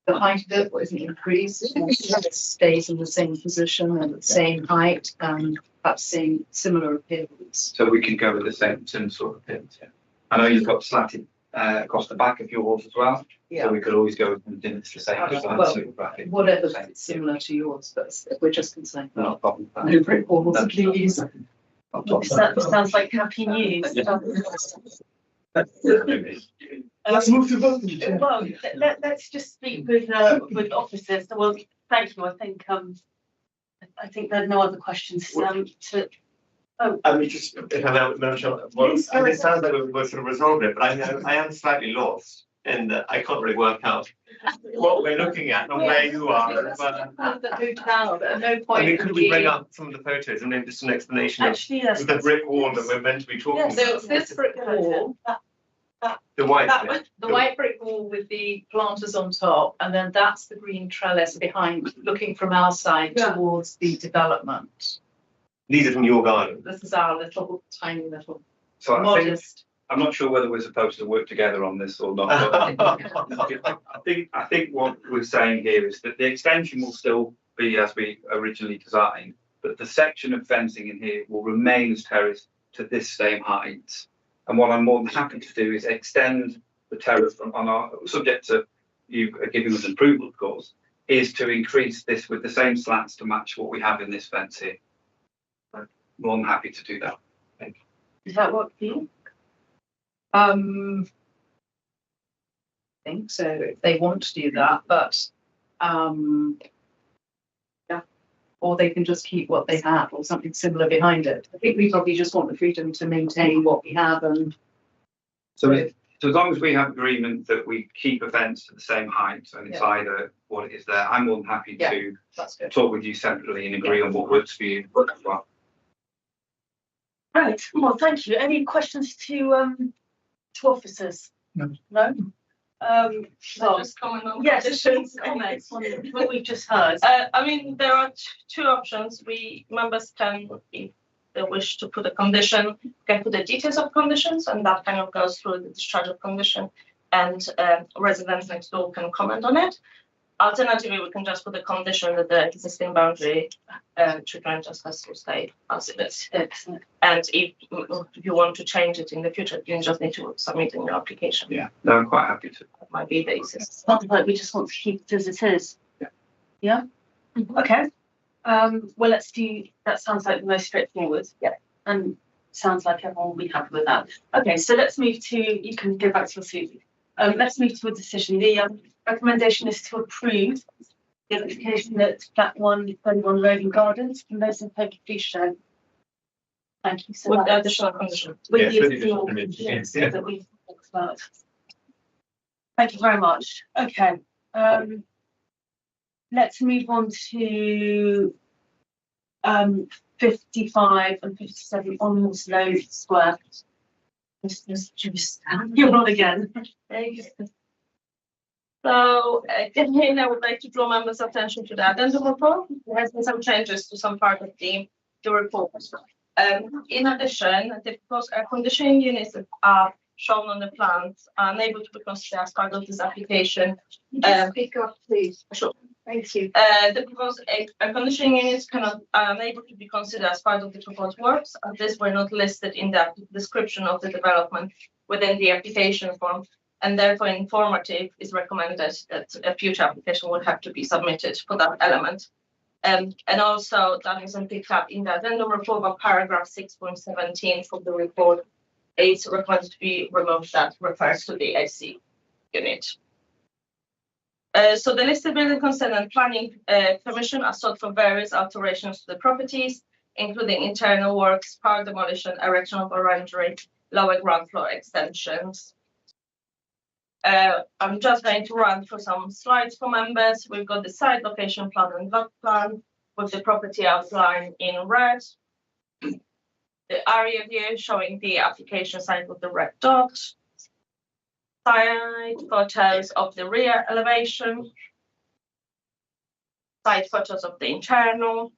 the height of it wasn't increased, it stays in the same position and the same height and perhaps same similar appearance. So we can go with the same sort of appearance. Yeah. I know you've got slatted across the back of yours as well. Yeah. So we could always go with the same. Well, whatever's similar to yours, but we're just concerned Not a about problem. no brick walls, please. That sounds like happy news. Let's move to vote. Well, let's just speak with officers. Well, thank you. I think there are no other questions to. I mean, just if I may, Madam Chair, well, Yes, it sounds like we're sort of resolving it, but I am slightly lost in that I can't really work out what we're looking at and where you are. But, The hotel, at no I point. mean, could we bring up some of the photos and maybe just an explanation of Actually, yes. the brick wall that we're meant to be talking Yes. So about? it's this brick wall, The white that bit. the white brick wall with the planters on top, and then that's the green trellis behind, looking from our side towards the development. These are from your garden. This is our little, tiny little So I think, modest. I'm not sure whether we're supposed to work together on this or not. But I think what we're saying here is that the extension will still be as we originally designed, but the section of fencing in here will remain as terrace to this same height. And what I'm more than happy to do is extend the terrace on our, subject to you giving us approval, of course, is to increase this with the same slats to match what we have in this fence here. I'm more than happy to do that. Does that work for you? I think so, if they want to do that, but, yeah. Or they can just keep what they have or something similar behind it. I think we probably just want the freedom to maintain what we have and. So as long as we have agreement that we keep a fence to the same height and it's either what it is there, I'm more than happy to That's good. talk with you separately and agree on what works for you as well. Right. Well, thank you. Any questions to officers? No. No? Well, Just comment on yes, conditions. comments on what we've just heard. I mean, there are two options. Members can, if they wish to put a condition, can put the details of conditions, and that kind of goes through the discharge of condition, and residents next door can comment on it. Alternatively, we can just put a condition that the existing boundary treatment just has to stay as it is. And if you want to change it in the future, you just need to submit a new application. Yeah, no, I'm quite happy to. That might be the easiest. Sounds like we just want to keep it as it is. Yeah. Yeah? Okay. Well, let's do, that sounds like the most straightforward. Yeah. And sounds like everyone will be happy with that. Okay, so let's move to, you can go back to your seat. Let's move to a decision. The recommendation is to approve the application at Flat 131 Roden Gardens. From those in favour, please show. Thank you so With much. the additional condition. With Yes, the with the additional additional conditions conditions, that we've talked about. Thank you very much. Okay. Let's move on to 55 and 57 on Slow Square. You're on again. So again, I would like to draw members' attention to the addendum report. There has been some changes to some part of the report. In addition, the proposed air conditioning units that are shown on the plans are unable to be considered as part of this application. Speak up, please. Sure. Thank you. The proposed air conditioning units are unable to be considered as part of the proposed works, and these were not listed in the description of the development within the application form, and therefore informative is recommended that a future application would have to be submitted for that element. And also that isn't picked up in the addendum report, but paragraph 6.17 of the report it's recommended to be removed. That refers to the AC unit. So the listed building consent and planning permission are sought for various alterations to the properties, including internal works, power demolition, erection of orangery, lower ground floor extensions. I'm just going to run through some slides for members. We've got the site location plan and lot plan with the property outline in red. The area view showing the application site with the red dot. Side photos of the rear elevation. Side photos of the internal.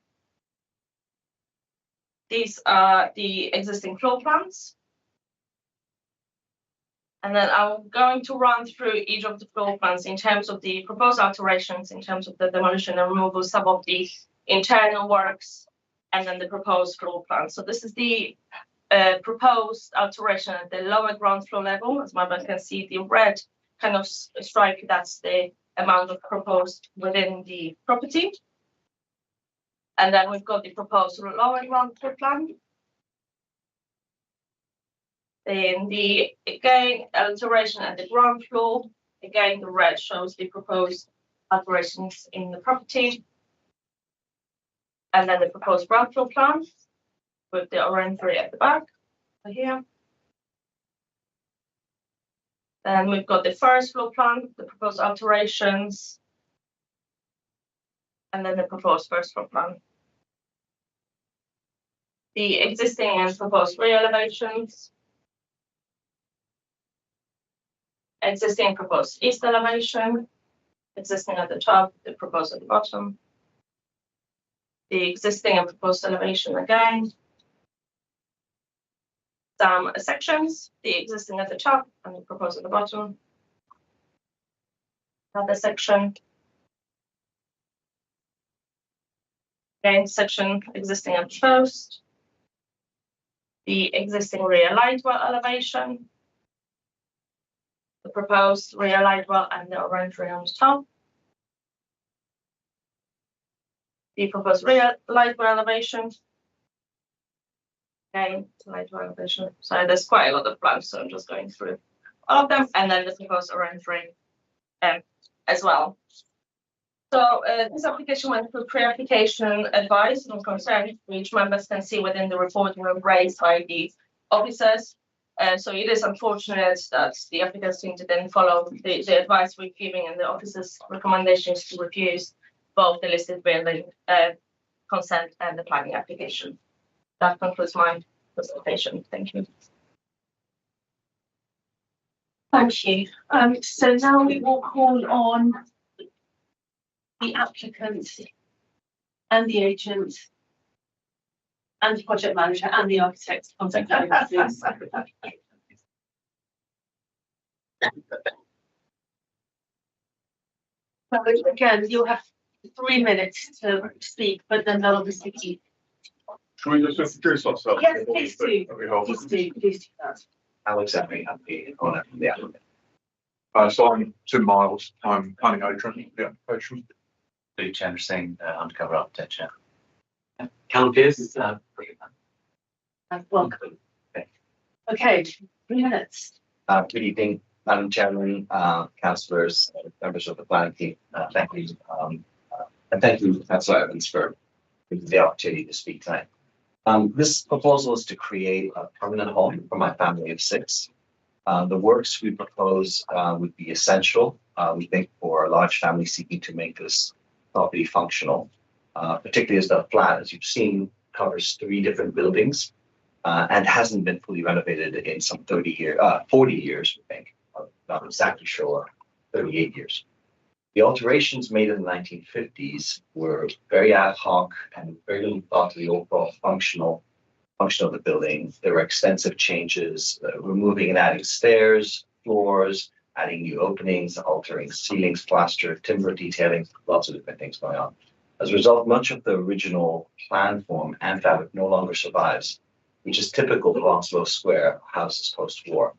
These are the existing floor plans. And then I'm going to run through each of the floor plans in terms of the proposed alterations, in terms of the demolition and removal, some of the internal works, and then the proposed floor plan. So this is the proposed alteration at the lower ground floor level. As members can see, the red kind of stripe, that's the amount of proposed within the property. And then we've got the proposed lower ground floor plan. Then the, again, alteration at the ground floor. Again, the red shows the proposed alterations in the property. And then the proposed ground floor plan with the orangery at the back here. Then we've got the first floor plan, the proposed alterations, and then the proposed first floor plan. The existing and proposed rear elevations. Existing proposed east elevation, existing at the top, the proposed at the bottom. The existing and proposed elevation again. Some sections, the existing at the top and the proposed at the bottom. Another section. Again, section existing and proposed. The existing rear light well elevation. The proposed rear light well and the orangery on the top. The proposed rear light well elevation. Okay, light well elevation. So there's quite a lot of plans, so I'm just going through all of them, and then the proposed orangery as well. So this application went through pre-application advice and concerns, which members can see within the report were raised by the officers. So it is unfortunate that the applicants didn't follow the advice we're giving and the officers' recommendations to refuse both the listed building consent and the planning application. That concludes my presentation. Thank you. Thank you. So now we will call on the applicant and the agent and the project manager and the architect to contact us. So again, you'll have 3 minutes to speak, but then they'll obviously keep. Can we just introduce ourselves? Yes, please do. Please do that. Alex Emery, I'm the owner of the applicant. So I'm Tim Miles, I'm planning agent, the application. Luke Chandra Singh, undercover architecture. Callum Pierce is project manager. Welcome. Okay, 3 minutes. Good evening, Madam Chairman, councillors, members of the planning team. Thank you. And thank you, Councillor Evans, for the opportunity to speak tonight. This proposal is to create a permanent home for my family of 6. The works we propose would be essential, we think, for a large family seeking to make this property functional, particularly as the flat, as you've seen, covers 3 different buildings and hasn't been fully renovated in some 40 years, we think. I'm not exactly sure, 38 years. The alterations made in the 1950s were very ad hoc and very little thought to the overall function of the building. There were extensive changes, removing and adding stairs, floors, adding new openings, altering ceilings, plaster, timber detailing, lots of different things going on. As a result, much of the original plan form and fabric no longer survives, which is typical of Onslow Square houses post-war.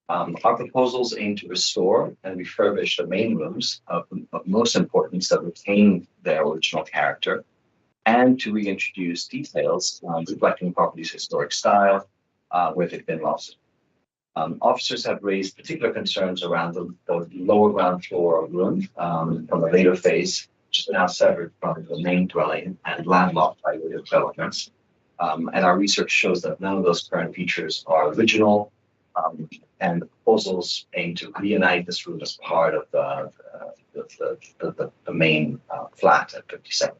Our proposals aim to restore and refurbish the main rooms of most importance that retain their original character, and to reintroduce details reflecting the property's historic style where they've been lost. Officers have raised particular concerns around the lower ground floor room from a later phase, which is now severed from the main dwelling and landlocked by later developments. And our research shows that none of those current features are original, and the proposals aim to reunite this room as part of the main flat at 57.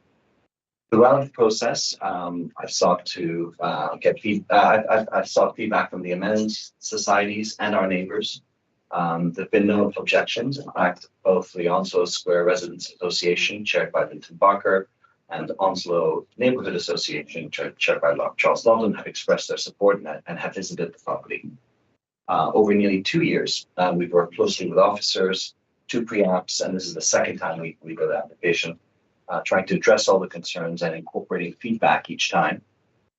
Throughout the process, I've sought to get I've sought feedback from the amenity societies and our neighbors. There've been no objections. In fact, both the Onslow Square Residents Association, chaired by Vinton Barker, and the Onslow Neighborhood Association, chaired by Charles Lawton, have expressed their support and have visited the property. Over nearly 2 years, we've worked closely with officers, 2 pre-apps, and this is the second time we go to application, trying to address all the concerns and incorporating feedback each time.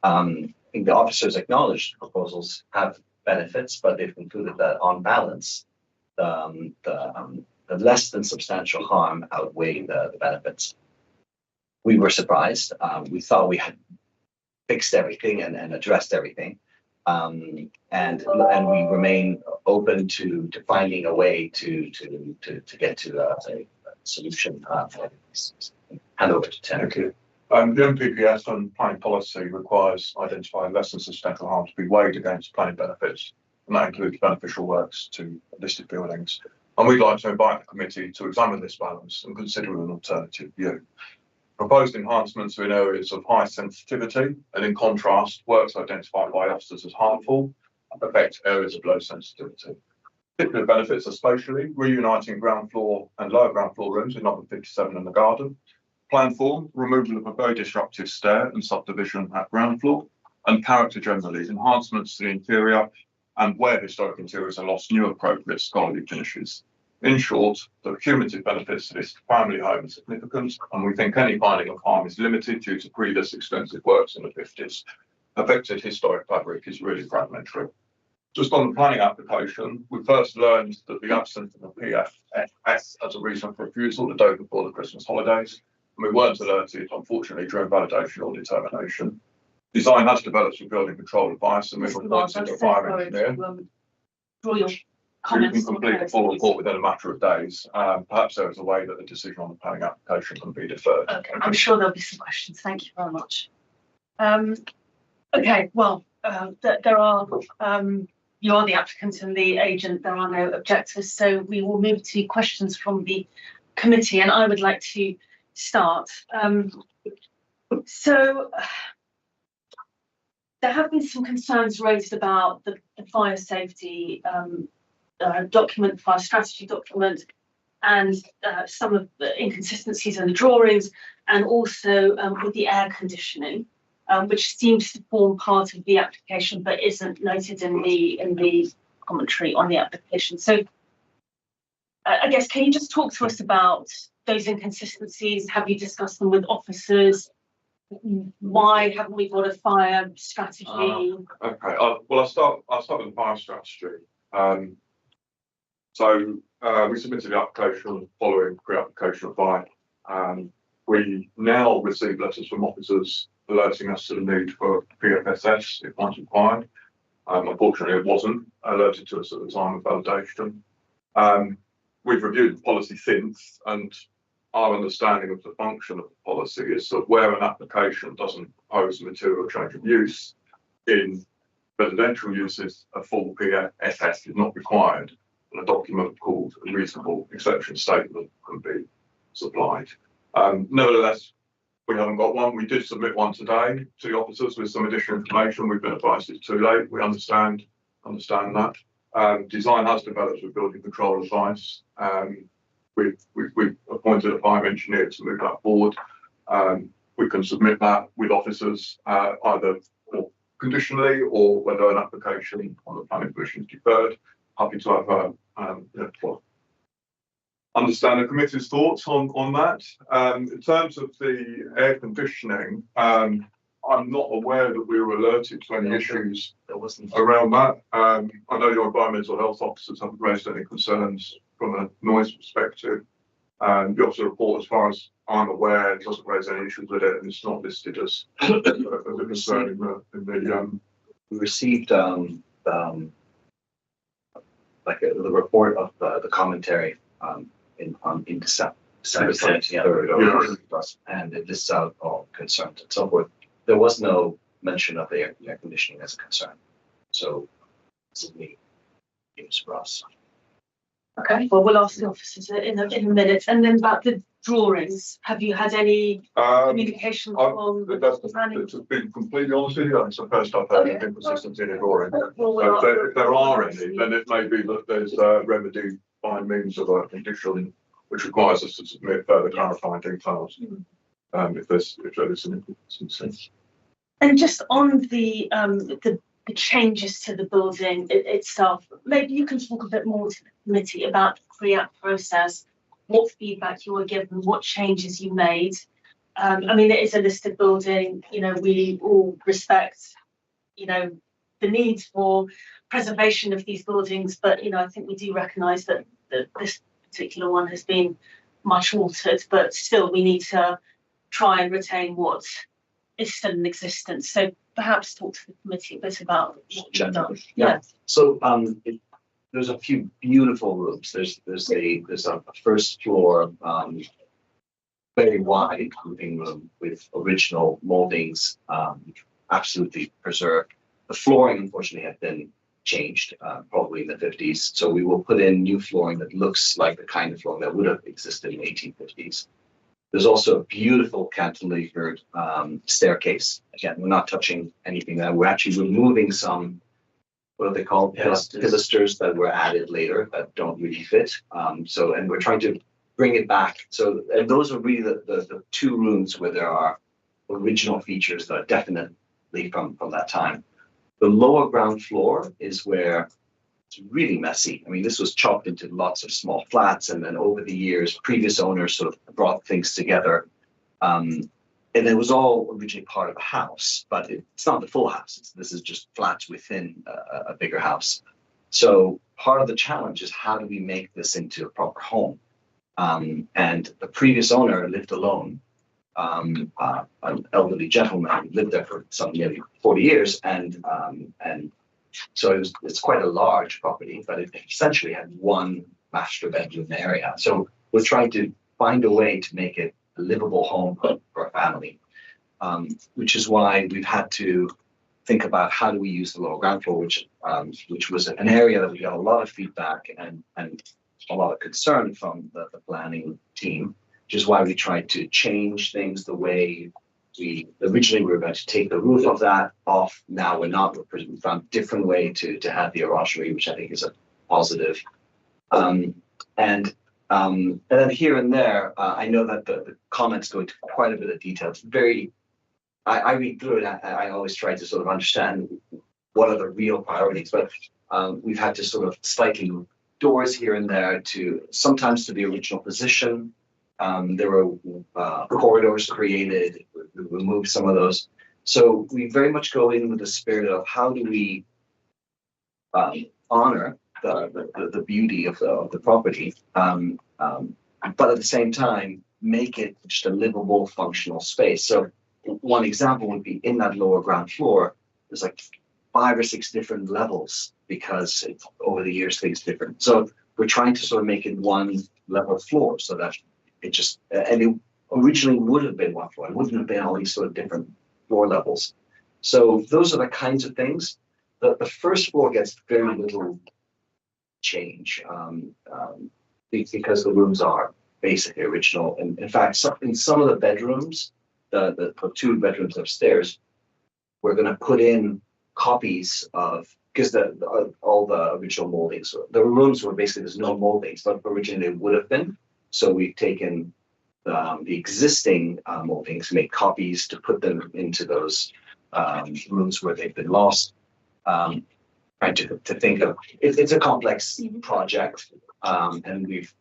I think the officers acknowledged the proposals have benefits, but they've concluded that on balance, the less than substantial harm outweigh the benefits. We were surprised. We thought we had fixed everything and addressed everything. And we remain open to finding a way to get to a solution for this. Hand over to Tim. Thank you. The MPPS and planning policy requires identifying less than substantial harm to be weighed against planning benefits, and that includes beneficial works to listed buildings. And we'd like to invite the committee to examine this balance and consider an alternative view. Proposed enhancements are in areas of high sensitivity, and in contrast, works identified by officers as harmful affect areas of low sensitivity. Particular benefits are spatially reuniting ground floor and lower ground floor rooms in number 57 in the garden. Plan form, removal of a very disruptive stair and subdivision at ground floor, and character generally, enhancements to the interior, and where historic interiors are lost, new appropriate scholarly finishes. In short, the cumulative benefits to this family home are significant, and we think any finding of harm is limited due to previous extensive works in the 50s. Affected historic fabric is really fragmentary. Just on the planning application, we first learned that the absence of a PFS as a reason for refusal the day before the Christmas holidays, and we weren't alerted, unfortunately, during validation or determination. Design has developed some building control advice, and we've appointed a fire engineer. Draw your You comments. can complete the full report within a matter of days. Perhaps there is a way that the decision on the planning application can be deferred. Okay, I'm sure there'll be some questions. Thank you very much. Okay, well, there are, you are the applicant and the agent, there are no objectors, so we will move to questions from the committee, and I would like to start. So there have been some concerns raised about the fire safety document, fire strategy document, and some of the inconsistencies in the drawings, and also with the air conditioning, which seems to form part of the application but isn't noted in the commentary on the application. So I guess, can you just talk to us about those inconsistencies? Have you discussed them with officers? Why haven't we got a fire strategy? Okay, well, I'll start with the fire strategy. We submitted the application following pre-application advice. We now receive letters from officers alerting us to the need for PFSS if one's required. Unfortunately, it wasn't alerted to us at the time of validation. We've reviewed the policy since, and our understanding of the function of the policy is that where an application doesn't propose a material change of use, in residential uses, a full PFS is not required, and a document called a reasonable exception statement can be supplied. Nevertheless, we haven't got one. We did submit one today to the officers with some additional information. We've been advised it's too late. We understand that. Design has developed with building control advice. We've appointed a fire engineer to move that forward. We can submit that with officers either conditionally or whether an application on the planning permission is deferred. Happy to have understand the committee's thoughts on that. In terms of the air conditioning, I'm not aware that we were alerted to any issues around that. I know your environmental health officers haven't raised any concerns from a noise perspective. The officer report, as far as I'm aware, doesn't raise any issues with it, and it's not listed as a concern in the. We received the report of the commentary in December. December 23rd, and it lists out all concerns and so forth. There was no mention of the air conditioning as a concern. So this is news for us. Okay, well, we'll ask the officers in a minute. And then about the drawings, have you had any communication from the planning? To be completely honest with you, it's the first I've heard of inconsistency in a drawing. So if there are any, then it may be that there's a remedy by means of a condition which requires us to submit further clarifying details. If there is an inconsistency. And just on the changes to the building itself, maybe you can talk a bit more to the committee about the pre-app process, what feedback you were given, what changes you made. I mean, it is a listed building, you know, we all respect, you know, the need for preservation of these buildings, but, you know, I think we do recognise that this particular one has been much altered, but still we need to try and retain what is still in existence. So perhaps talk to the committee a bit about what you've done. Yeah. So there's a few beautiful rooms. There's a first floor very wide living room with original moldings, absolutely preserved. The flooring unfortunately had been changed probably in the 50s. So we will put in new flooring that looks like the kind of flooring that would have existed in the 1850s. There's also a beautiful cantilevered staircase. Again, we're not touching anything there. We're actually removing some, what are they called? Pilasters that were added later that don't really fit. And we're trying to bring it back. So, and those are really the two rooms where there are original features that are definitely from that time. The lower ground floor is where it's really messy. I mean, this was chopped into lots of small flats, and then over the years, previous owners sort of brought things together. And it was all originally part of a house, but it's not the full house. This is just flats within a bigger house. So part of the challenge is how do we make this into a proper home? And the previous owner lived alone, an elderly gentleman, lived there for nearly 40 years, and so it's quite a large property, but it essentially had one master bedroom area. So we're trying to find a way to make it a livable home for a family, which is why we've had to think about how do we use the lower ground floor, which was an area that we got a lot of feedback and a lot of concern from the planning team, which is why we tried to change things the way we originally were going to take the roof of that off. Now we're not. We found a different way to have the orangery, which I think is a positive. And then here and there, I know that the comments go into quite a bit of detail. It's very, I read through it. I always try to sort of understand what are the real priorities, but we've had to sort of slightly move doors here and there sometimes to the original position. There were corridors created, we removed some of those. So we very much go in with the spirit of how do we honor the beauty of the property, but at the same time, make it just a livable, functional space. So one example would be in that lower ground floor, there's like 5 or 6 different levels because over the years, things different. So we're trying to sort of make it one level floor so that and it originally would have been one floor. It wouldn't have been all these sort of different floor levels. So those are the kinds of things. The first floor gets very little change because the rooms are basically original. And in fact, in some of the bedrooms, the 2 bedrooms upstairs, we're going to put in copies of, because all the original moldings, the rooms were basically, there's no moldings, but originally they would have been. So we've taken the existing moldings, make copies to put them into those rooms where they've been lost. Trying to think of, it's a complex project, and we've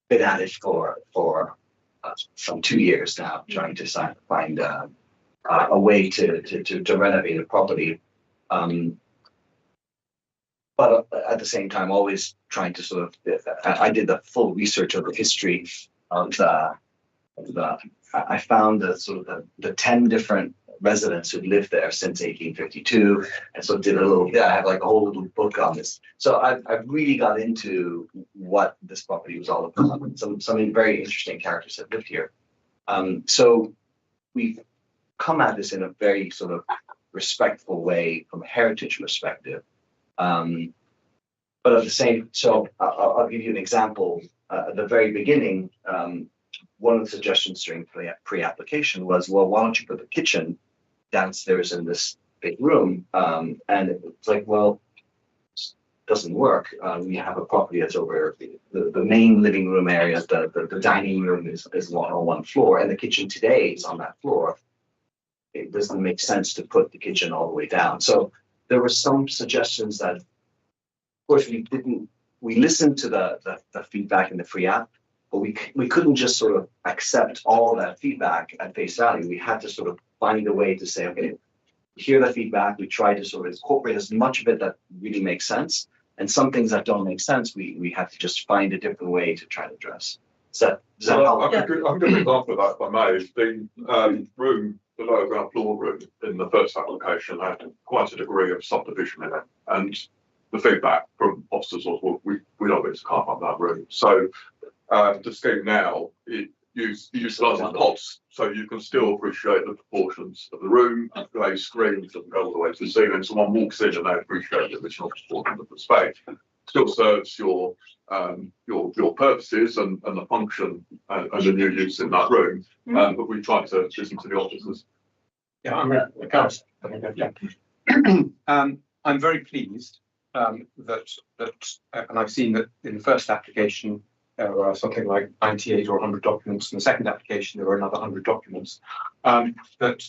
been at it for some 2 years now, trying to find a way to renovate a property. But at the same time, always trying to sort of, I did the full research of the history of I found the 10 different residents who've lived there since 1852, and so did a little. Yeah, I have like a whole little book on this. So I've really got into what this property was all about. Some very interesting characters have lived here. So we've come at this in a very sort of respectful way from a heritage perspective. But at the same, so I'll give you an example. At the very beginning, one of the suggestions during pre-application was, well, why don't you put the kitchen downstairs in this big room? And it's like, well, it doesn't work. We have a property that's over the main living room area. The dining room is on one floor, and the kitchen today is on that floor. It doesn't make sense to put the kitchen all the way down. So there were some suggestions that, of course, we listened to the feedback in the pre-app, but we couldn't just sort of accept all that feedback at face value. We had to sort of find a way to say, okay, we hear the feedback, we try to sort of incorporate as much of it that really makes sense, and some things that don't make sense, we have to just find a different way to try to address. Does that help? I can give an example of that, if I may. The room, the lower ground floor room in the first application had quite a degree of subdivision in it, and the feedback from officers was, well, we don't want to carve up that room. So the scheme now, it utilises pods, so you can still appreciate the proportions of the room. They screens that go all the way to the ceiling. Someone walks in and they appreciate the original proportions of the space. Still serves your purposes and the function and the new use in that room. But we try to listen to the officers. Yeah, I'm very pleased that and I've seen that in the first application there were something like 98 or 100 documents. In the second application there were another 100 documents. That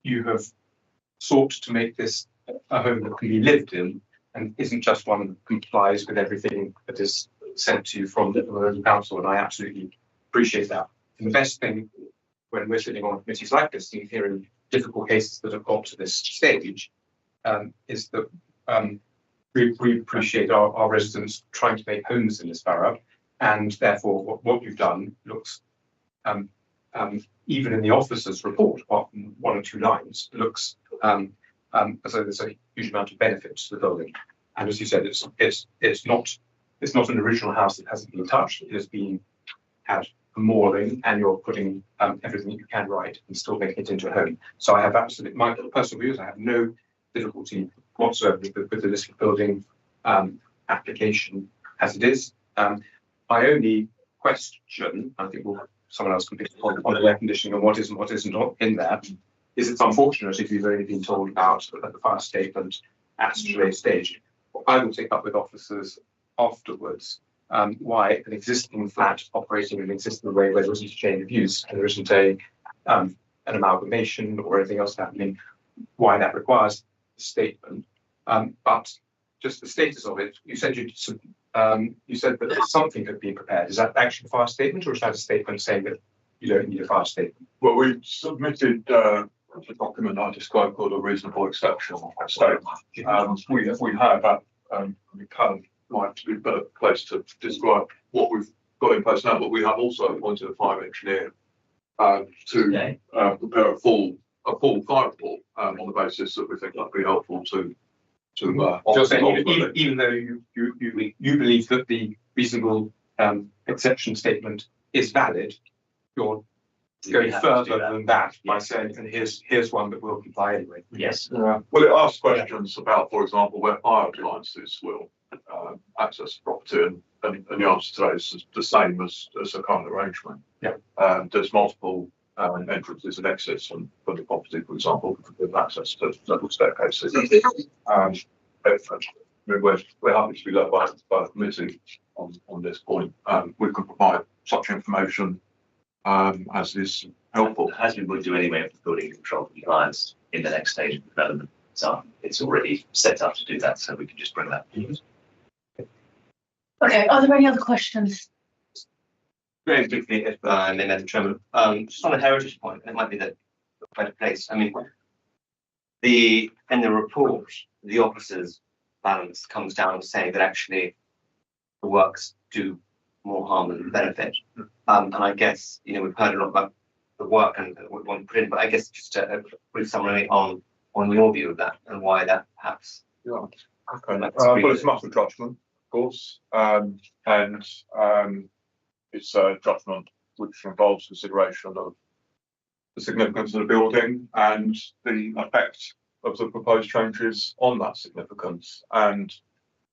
you have sought to make this a home that can be lived in and isn't just one that complies with everything that is sent to you from the local council, and I absolutely appreciate that. And the best thing when we're sitting on committees like this and hearing difficult cases that have got to this stage is that we appreciate our residents trying to make homes in this borough, and therefore what you've done looks, even in the officer's report, apart from 1 or 2 lines, looks as though there's a huge amount of benefit to the building. And as you said, it's not an original house that hasn't been touched. It has been had a mooring, and you're putting everything you can right and still making it into a home. So I have absolutely, my personal views, I have no difficulty whatsoever with the listed building application as it is. My only question, I think someone else can pick up on the air conditioning and what is and what isn't in there, is it's unfortunate if you've only been told about the fire statement at such a late stage. I will take up with officers afterwards why an existing flat operating in an existing way where there isn't a change of use and there isn't an amalgamation or anything else happening, why that requires a statement. But just the status of it, you said that something had been prepared. Is that actually a fire statement, or is that a statement saying that you don't need a fire statement? Well, we submitted a document I described called a reasonable exception statement. We have that. We can might be a better place to describe what we've got in place now, but we have also appointed a fire engineer to prepare a full fire report on the basis that we think that'd be helpful to. Just saying, even though you believe that the reasonable exception statement is valid, you're going further than that by saying, and here's one that will comply anyway. Yes. Well, it asks questions about, for example, where fire appliances will access the property, and the answer to that is the same as the current arrangement. Yeah. There's multiple entrances and exits from the property, for example, with access to several staircases. We're happy to be led by the committee on this point. We can provide such information as is helpful. As we would do anyway with building control compliance in the next stage of development. So it's already set up to do that, so we can just bring that. Okay, are there any other questions? Very briefly, if I may, Madam Chairman, just on a heritage point, it might be the better place. I mean, in the report, the officers' balance comes down to saying that actually the works do more harm than benefit. And I guess, we've heard a lot about the work and what we want to put in, but I guess just a brief summary on your view of that and why that perhaps. Yeah. Okay. Well, it's a matter of judgment, of course, and it's a judgment which involves consideration of the significance of the building and the effect of the proposed changes on that significance. And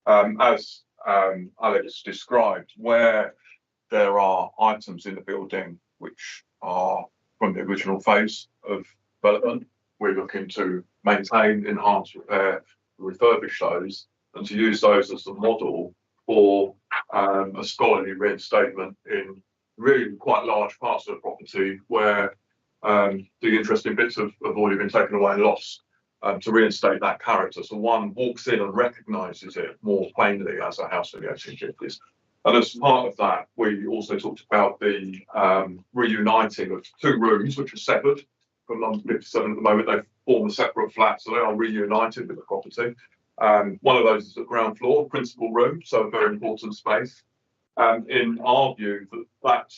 as Alex described, where there are items in the building which are from the original phase of development, we're looking to maintain, enhance, repair, refurbish those, and to use those as the model for a scholarly reinstatement in really quite large parts of the property where the interesting bits have already been taken away and lost, to reinstate that character. So one walks in and recognises it more plainly as a house in the 1850s. And as part of that, we also talked about the reuniting of two rooms which are severed from London 57 at the moment. They form a separate flat, so they are reunited with the property. One of those is the ground floor, principal room, so a very important space. In our view, that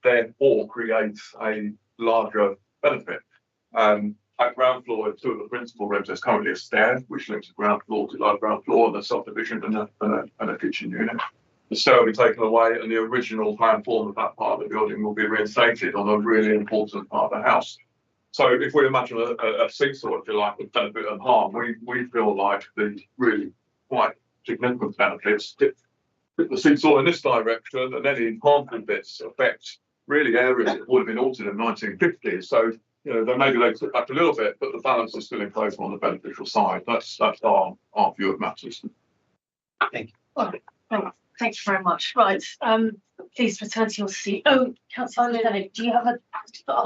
therefore creates a larger benefit. At ground floor, two of the principal rooms, there's currently a stair which links the ground floor to lower ground floor, and a subdivision and a kitchen unit. The stair will be taken away, and the original plan form of that part of the building will be reinstated on a really important part of the house. So if we imagine a seesaw, if you like, of benefit and harm, we feel like the really quite significant benefits tip the seesaw in this direction, and any harmful bits affect really areas that would have been altered in the 1950s. So, you know, then maybe they took back a little bit, but the balance is still in place on the beneficial side. That's our view of matters. Thank you. Well, thank you very much. Right, please return to your seat. Oh, Councillor Lieutenant, do you have a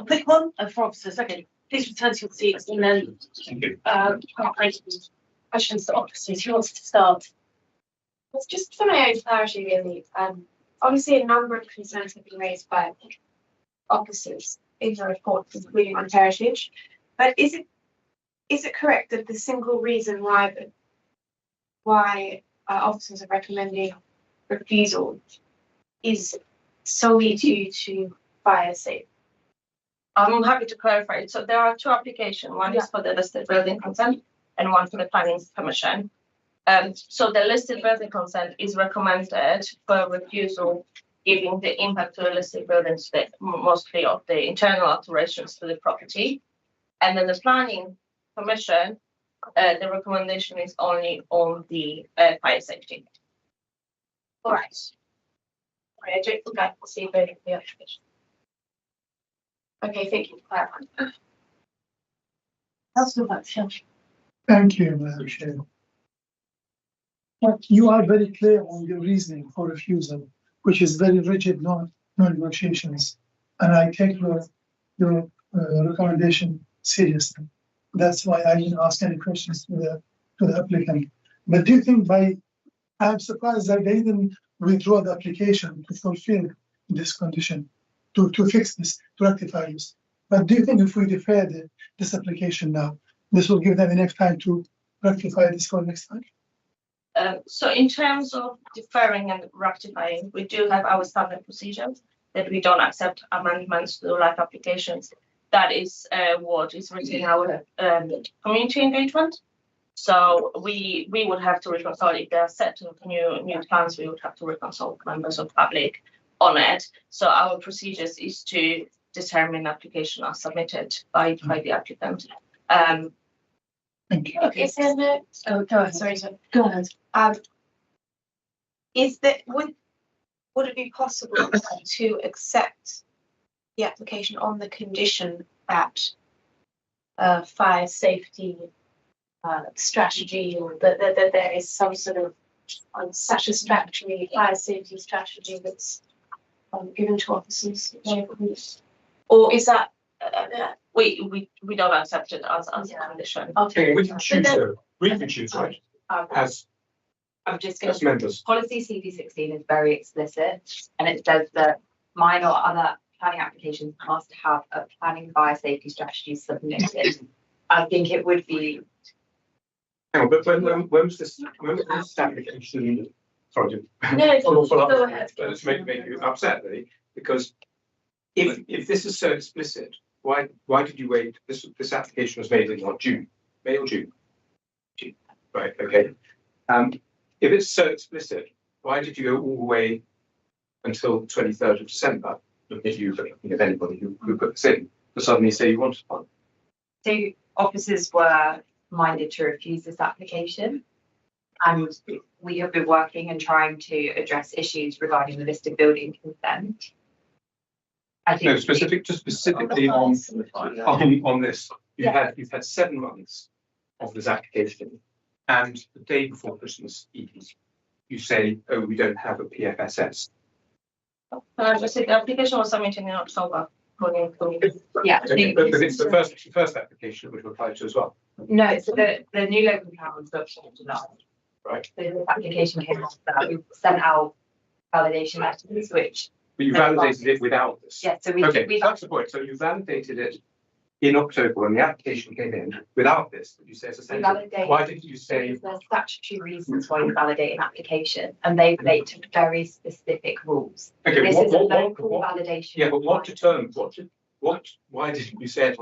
quick one? Oh, for officers, okay. Please return to your seats and then questions to officers. Who wants to start? It's just for my own clarity, really. Obviously, a number of concerns have been raised by officers in the report, including on heritage. But is it correct that the single reason why officers are recommending refusal is solely due to fire safety? I'm happy to clarify. So there are two applications. One is for the listed building consent and one for the planning permission. So the listed building consent is recommended for refusal, given the impact to the listed buildings, mostly of the internal alterations to the property. And then the planning permission, the recommendation is only on the fire safety. All right. Right, I don't think I will see the application. Okay, thank you for clarifying. Thank you, Madam Chair. But you are very clear on your reasoning for refusal, which is very rigid, no negotiations. And I take your recommendation seriously. That's why I didn't ask any questions to the applicant. But do you think I'm surprised that they didn't withdraw the application to fulfill this condition, to fix this, to rectify this. But do you think if we defer this application now, this will give them enough time to rectify this for next time? So in terms of deferring and rectifying, we do have our standard procedures that we don't accept amendments to live applications. That is what is written in our community engagement. So we would have to reconcile if there are set of new plans. We would have to reconcile members of public on it. So our procedures is to determine application are submitted by the applicant. Thank you. Okay, so Go ahead. sorry, Go ahead. Would it be possible to accept the application on the condition that fire safety strategy, or that there is some sort of satisfactory fire safety strategy that's given to officers? Or is that We don't accept it as a condition. okay? We can choose to. We can choose, right? As I'm just going as to. members. Policy CV16 is very explicit, and it says that mine or other planning applications must have a planning fire safety strategy submitted. I think it would be. Hang on, but when was this application? Sorry, No, follow go up. ahead. Let's make you upset, really, because If this is so explicit, why did you wait? This application was made in what, June, May or June? June, right, okay. If it's so explicit, why did you go all the way until the 23rd of December? Looking at you, but looking at anybody who put this in, to suddenly say you wanted one. So officers were minded to refuse this application. And we have been working and trying to address issues regarding the listed building consent. I think No, specifically on this, you've had 7 months of this application, and the day before Christmas Eve, you say, oh, we don't have a PFSS. I just said the application was submitted in October. Yeah, But it's the first application which we applied to as well. no, so the new local plan was booked in July. Right. So this application came after that. We sent out validation letters, which. But you validated it without this. Yeah, so we. Okay, we that's the point. So you validated it in October when the application came in without this, but you say it's essential. validate- Why did you say, There's statutory reasons why you validate an application, and they relate to very specific rules. okay, This what, is a what, local what, validation. yeah, but what determined, why didn't you say it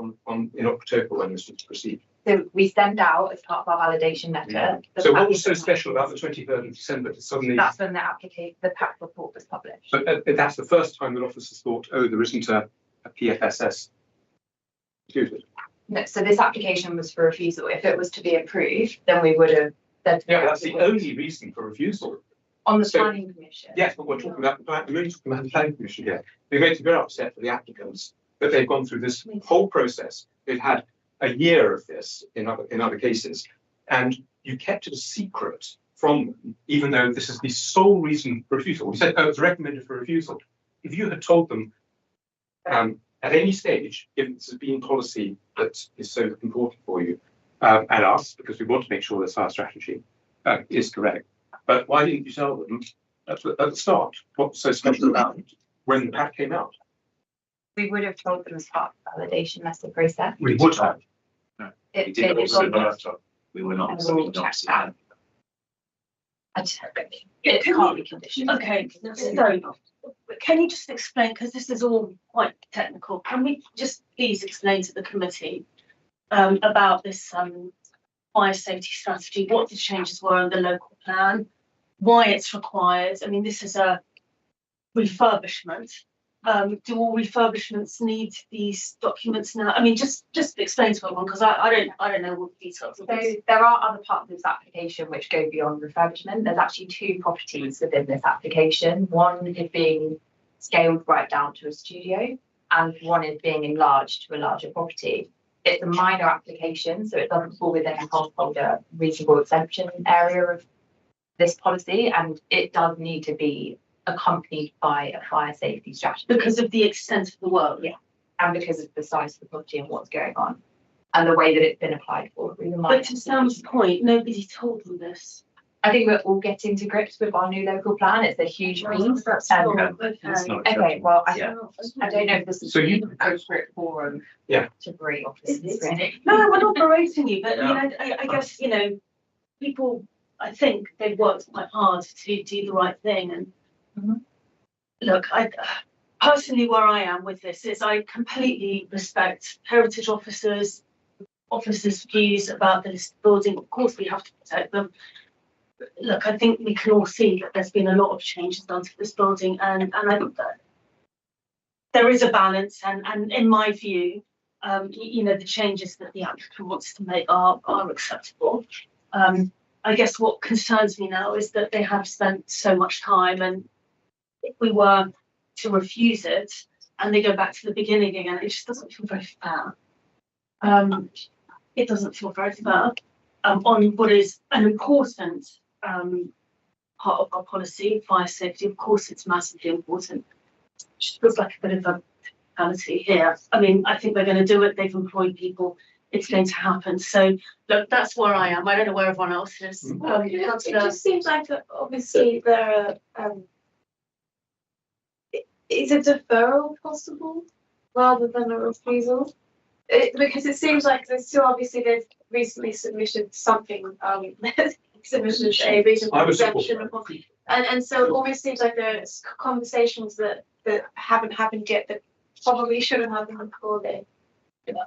in October when this was proceeded? So we send out as part of our validation letter. the So what was so application- special about the 23rd of December to suddenly, That's when the PAC report was published. but that's the first time that officers thought, oh, there isn't a PFSS included. No, so this application was for refusal. If it was to be approved, then we would have. said- Yeah, that's the only reason for refusal. On the So- planning commission. Yes, but we're talking about the planning commission here. They made it very upset for the applicants that they've gone through this whole process. They've had a year of this in other cases, and you kept it a secret from them, even though this is the sole reason for refusal. We said, oh, it's recommended for refusal. If you had told them at any stage, if this has been policy that is so important for you, and us, because we want to make sure this our strategy is correct. But why didn't you tell them at the start? What's so special about it when the pack came out? We would have told them as part of the validation letter process. We would have. It- did it is also on not. the- We were not. and we'll not check seeing that. It can't be conditioned. Okay, so can you just explain, because this is all quite technical, can we just please explain to the committee about this fire safety strategy, what the changes were in the local plan, why it's required? I mean, this is a refurbishment. Do all refurbishments need these documents now? I mean, just explain to everyone, because I don't know all the details of So this. there are other parts of this application which go beyond refurbishment. There's actually 2 properties within this application. One is being scaled right down to a studio, and one is being enlarged to a larger property. It's a minor application, so it doesn't fall within the householder reasonable exemption area of this policy, and it does need to be accompanied by a fire safety strategy. Because of the extent of the work. Yeah, and because of the size of the property and what's going on, and the way that it's been applied for. But to Sam's point, nobody told them this. I think we're all getting to grips with our new local plan. It's a huge piece. That's Um, not- It's not Okay, well, I Yeah. don't know if this is So the you- appropriate forum Yeah. to bring officers. really. No, we're not berating you, but I mean, I guess, you know, people, I think they've worked quite hard to do the right thing. And look, I personally, where I am with this is I completely respect heritage officers' views about this building. Of course, we have to protect them. Look, I think we can all see that there's been a lot of changes done to this building, and I think that there is a balance, and in my view, you know, the changes that the applicant wants to make are acceptable. I guess what concerns me now is that they have spent so much time, and if we were to refuse it and they go back to the beginning again, it just doesn't feel very fair. It doesn't feel very fair on what is an important part of our policy, fire safety. Of course, it's massively important. It just feels like a bit of a fatality here. I mean, I think they're going to do it. They've employed people. It's going to happen. So look, that's where I am. I don't know where everyone else is. It just seems like obviously there are. Is a deferral possible rather than a refusal? Because it seems like there's still obviously they've recently submitted something, submitted a reasonable exemption, and so it almost seems like there's conversations that haven't happened yet that probably should have had them recorded.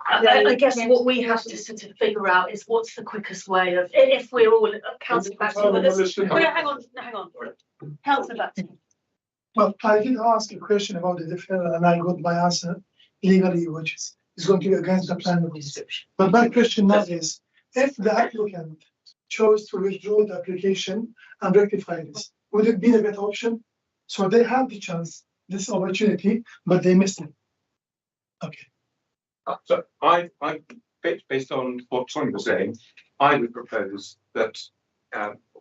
I guess what we have to sort of figure out is what's the quickest way of, if we're all, councillor Batty with us. Wait, hang on. Councillor Batty. Well, I did ask a question about the deferral and I got my answer legally, which is going to be against the plan rules. But my question now is, if the applicant chose to withdraw the application and rectify this, would it be a better option? So they had the chance, this opportunity, but they missed it. Okay. So based on what Sonia was saying, I would propose that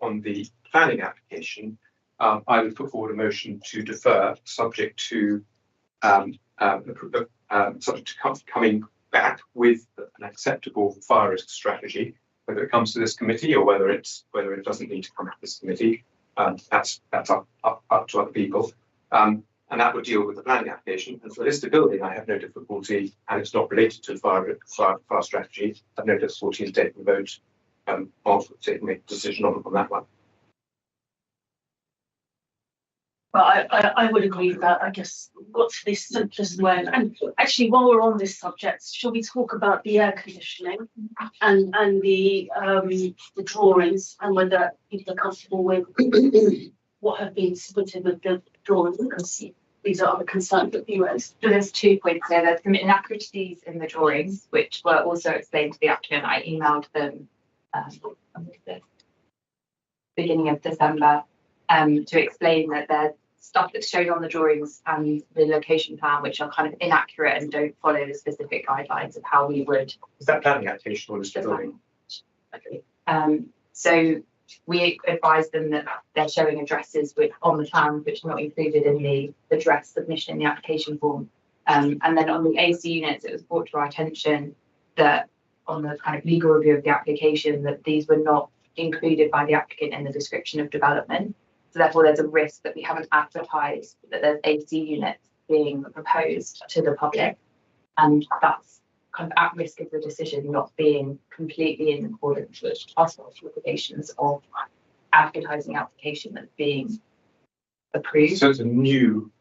on the planning application, I would put forward a motion to defer, subject to coming back with an acceptable fire risk strategy, whether it comes to this committee or whether it doesn't need to come to this committee. That's up to other people. And that would deal with the planning application. And for listed building, I have no difficulty, and it's not related to fire strategy. I have no difficulty in taking a vote, taking a decision on that one. Well, I would agree with that. I guess what's the simplest way? And actually, while we're on this subject, shall we talk about the air conditioning and the drawings and whether people are comfortable with what have been submitted with the drawings? Because these are other concerns that you raised. So there's 2 points there. There's some inaccuracies in the drawings, which were also explained to the applicant. I emailed them beginning of December to explain that there's stuff that's shown on the drawings and the location plan, which are kind of inaccurate and don't follow the specific guidelines of how we would. Is that planning application or listed building? So we advised them that they're showing addresses on the plans which are not included in the address submission in the application form. And then on the AC units, it was brought to our attention that on the kind of legal review of the application that these were not included by the applicant in the description of development. So therefore, there's a risk that we haven't advertised that there's AC units being proposed to the public, and that's kind of at risk of the decision not being completely in accordance with our obligations of advertising application that's being approved. So it's a new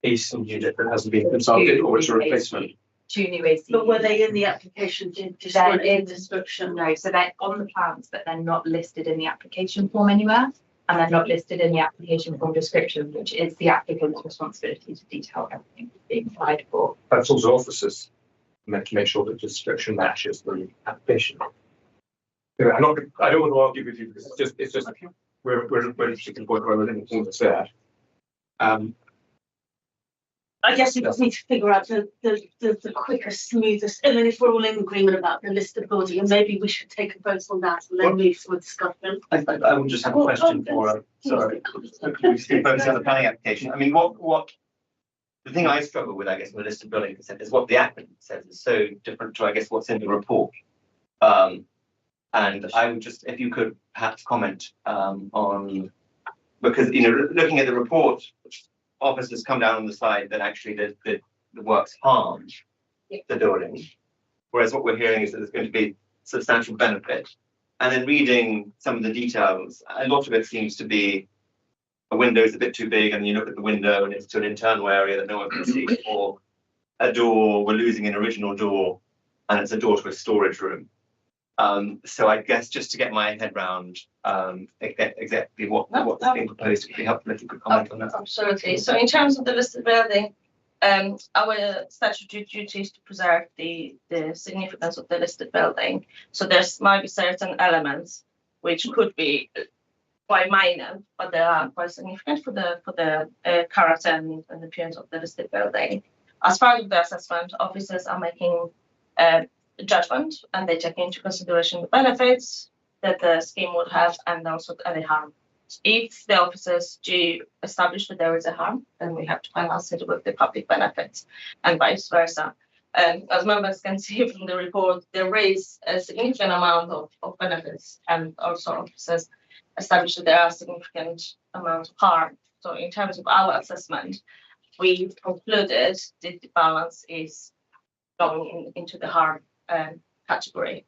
AC unit that hasn't been consulted, or it's a replacement? 2 new AC. But were they in the application? They're in the description, no. So they're on the plans, but they're not listed in the application form anywhere. And they're not listed in the application form description, which is the applicant's responsibility to detail everything being applied for. That's also officers meant to make sure that the description matches the application. I don't want to argue with you because it's just we're at a particular point where we're in the that's there. I guess we just need to figure out the quickest, smoothest, and then if we're all in agreement about the list of building, and maybe we should take a vote on that and then move to a discussion. I would just have a question for, sorry, we still focus on the planning application. I mean, what the thing I struggle with, I guess, in the list of building consent is what the applicant says is so different to, I guess, what's in the report. And I would just, if you could perhaps comment on, because, you know, looking at the report, officers come down on the side that actually the works harm the building, whereas what we're hearing is that there's going to be substantial benefit. And then reading some of the details, a lot of it seems to be a window is a bit too big, and you look at the window and it's to an internal area that no one can see, or a door, we're losing an original door, and it's a door to a storage room. So I guess just to get my head round exactly what's being proposed, it would be helpful if you could comment on that. Absolutely. So in terms of the listed building, our statutory duty is to preserve the significance of the listed building. So there's might be certain elements which could be quite minor, but they are quite significant for the character and appearance of the listed building. As part of the assessment, officers are making judgment, and they take into consideration the benefits that the scheme would have and also any harm. If the officers do establish that there is a harm, then we have to balance it with the public benefits and vice versa. As members can see from the report, there is a significant amount of benefits, and also officers establish that there are significant amount of harm. So in terms of our assessment, we concluded that the balance is going into the harm category.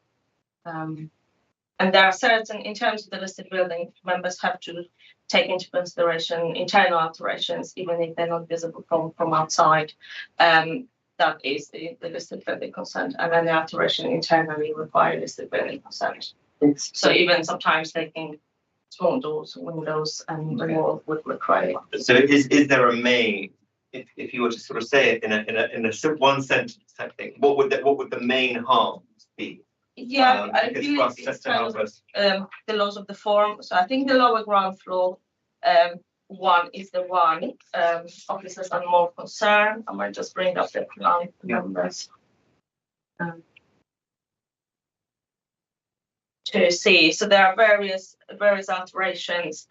And there are certain, in terms of the listed building, members have to take into consideration internal alterations, even if they're not visible from outside. That is the listed building consent, and then the alteration internally require listed building consent. So even sometimes taking small doors, windows, and the wall would require. So is there a main, if you were to sort of say it in a one sentence type thing, what would the main harms be? Yeah, I because feel for us, it's just to kind help of us. the laws of the form. So I think the lower ground floor one is the one officers are more concerned. I might just bring up the plan numbers to see. So there are various alterations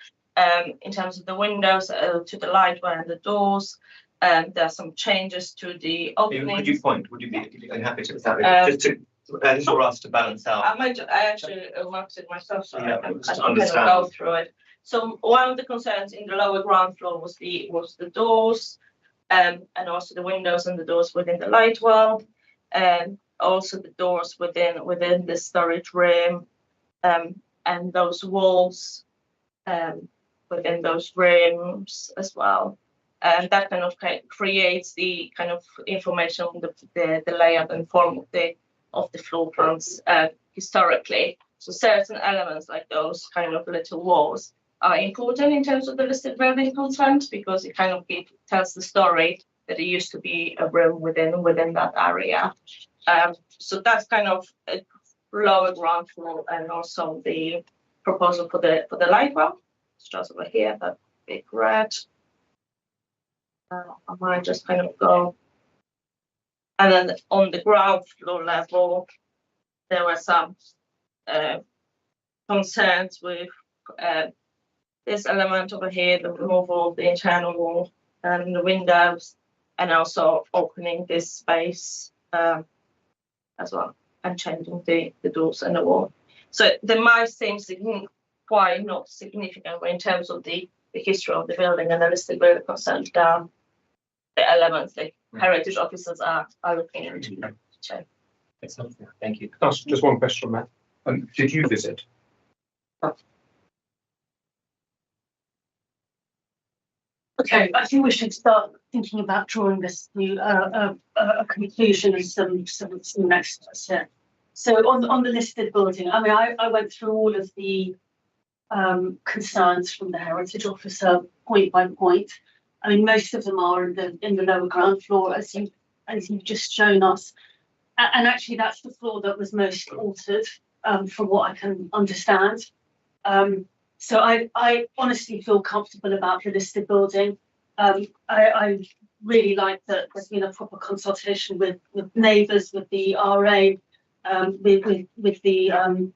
in terms of the windows to the light well and the doors. There are some changes to the openings. Could you point? Would you be happy to just for us to balance out? I actually marked it myself, so Yeah, I just to can understand. go through it. So one of the concerns in the lower ground floor was the doors, and also the windows and the doors within the light well, and also the doors within the storage room, and those walls within those rooms as well. And that kind of creates the kind of information on the layout and form of the floor plans historically. So certain elements like those kind of little walls are important in terms of the listed building consent, because it kind of tells the story that it used to be a room within that area. So that's kind of a lower ground floor, and also the proposal for the light well. It's just over here, that big red. I might just kind of go. And then on the ground floor level, there were some concerns with this element over here, the removal of the internal wall and the windows, and also opening this space as well, and changing the doors and the wall. So they might seem quite not significant, but in terms of the history of the building and the listed building consent, the elements the heritage officers are looking into. Excellent. Thank you. Just one question, Matt. Did you visit? Okay, I think we should start thinking about drawing this to a conclusion and some next step. So on the listed building, I mean, I went through all of the concerns from the heritage officer point by point. I mean, most of them are in the lower ground floor, as you've just shown us, and actually that's the floor that was most altered, from what I can understand. So I honestly feel comfortable about the listed building. I really like that there's been a proper consultation with neighbours, with the RA, with the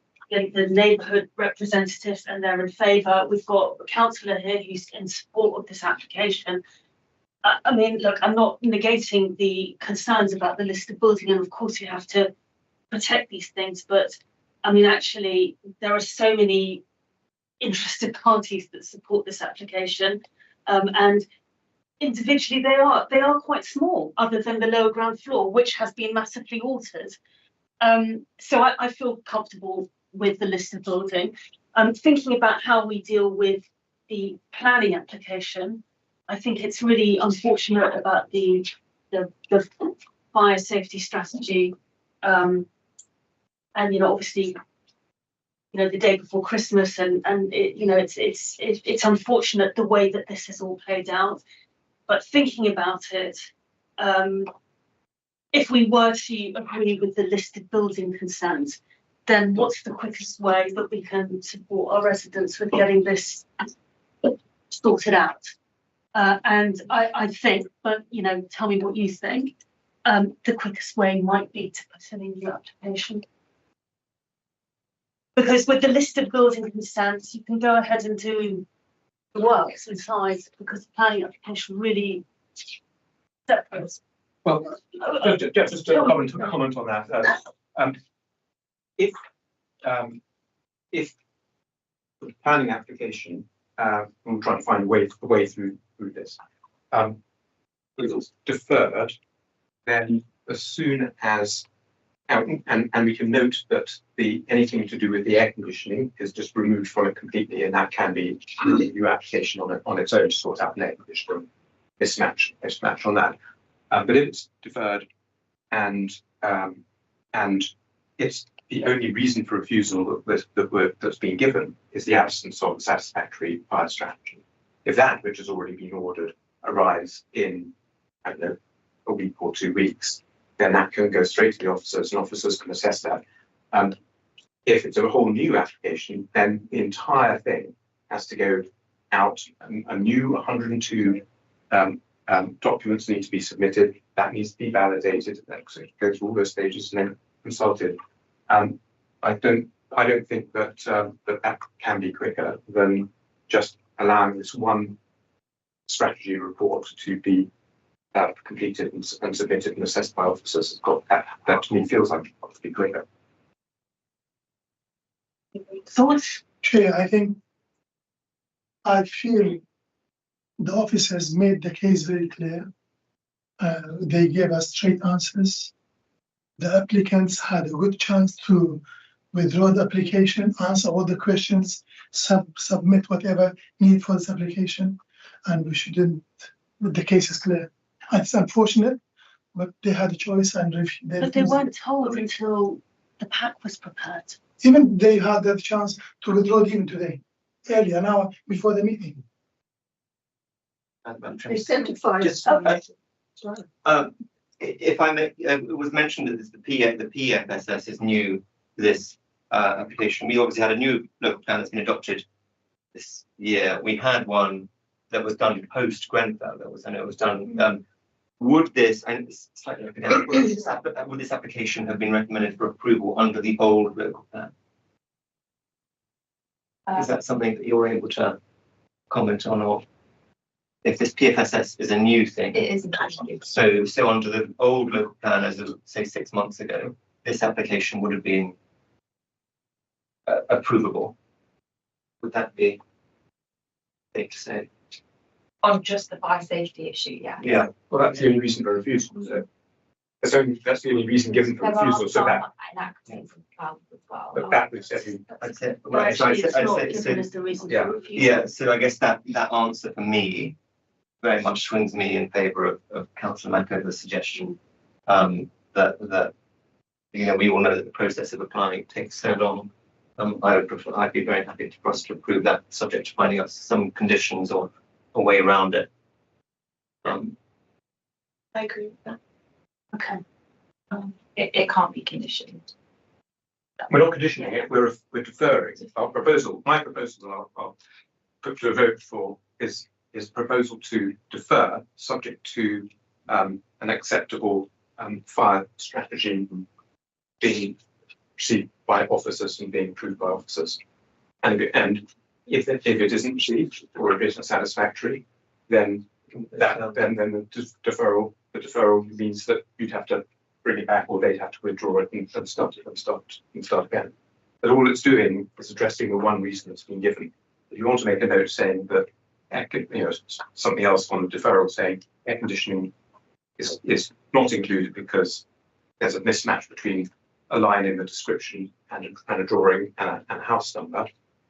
neighbourhood representatives, and they're in favour. We've got a councillor here who's in support of this application. I mean, look, I'm not negating the concerns about the listed building, and of course you have to protect these things, but I mean, actually, there are so many interested parties that support this application, and individually they are quite small, other than the lower ground floor, which has been massively altered. So I feel comfortable with the listed building. Thinking about how we deal with the planning application, I think it's really unfortunate about the fire safety strategy, and obviously, the day before Christmas, and it's unfortunate the way that this has all played out. But thinking about it, if we were to agree with the listed building consent, then what's the quickest way that we can support our residents with getting this sorted out? And I think, but tell me what you think, the quickest way might be to put in a new application. Because with the listed building consents, you can go ahead and do the works inside, because the planning application really separates. Well, just to comment on that. If the planning application, I'm trying to find a way through this, is deferred, then as soon as And we can note that anything to do with the air conditioning is just removed from it completely, and that can be a new application on its own to sort out an air conditioning mismatch on that. But if it's deferred and it's the only reason for refusal that's been given is the absence of a satisfactory fire strategy. If that which has already been ordered arrives in, I don't know, a week or 2 weeks, then that can go straight to the officers, and officers can assess that. If it's a whole new application, then the entire thing has to go out. A new 102 documents need to be submitted. That needs to be validated. That goes through all those stages and then consulted. I don't think that that can be quicker than just allowing this one strategy report to be completed and submitted and assessed by officers. That to me feels like it ought to be quicker. Thoughts? Chair, I feel the officers made the case very clear. They gave us straight answers. The applicants had a good chance to withdraw the application, answer all the questions, submit whatever need for this application, and we shouldn't. The case is clear. It's unfortunate, but they had a choice and But they weren't told until the pack was prepared. Even they had the chance to withdraw even today, earlier, an hour before the meeting. They sent a fire. If I may, it was mentioned that the PFSS is new to this application. We obviously had a new local plan that's been adopted this year. We had one that was done post Grenfell. I know it was done. Would this, and it's slightly academic, would this application have been recommended for approval under the old local plan? Is that something that you're able to comment on, or if this PFSS is a new thing? It isn't actually. So under the old local plan, as of say 6 months ago, this application would have been approvable. Would that be safe to say? On just the fire safety issue, yeah. Yeah. Well, that's the only reason for refusal. So that's the only reason given for There refusal. are So that. some inaccuracies in plans as well. But that was definitely. I'd say, Well, right, so actually, it's not I'd say, given as the reason yeah. for refusal. yeah. So I guess that answer for me very much swings me in favour of Councillor Mancover's suggestion that we all know that the process of applying takes so long. I'd be very happy for us to approve that, subject to finding out some conditions or a way around it. I agree with that. Okay. It can't be conditioned. We're not conditioning it. We're deferring. My proposal, I'll put to a vote for is proposal to defer, subject to an acceptable fire strategy being received by officers and being approved by officers. And if it isn't received or if it isn't satisfactory, then the deferral means that you'd have to bring it back, or they'd have to withdraw it and start again. But all it's doing is addressing the one reason that's been given. If you want to make a note saying that something else on the deferral saying air conditioning is not included because there's a mismatch between a line in the description and a drawing and a house number,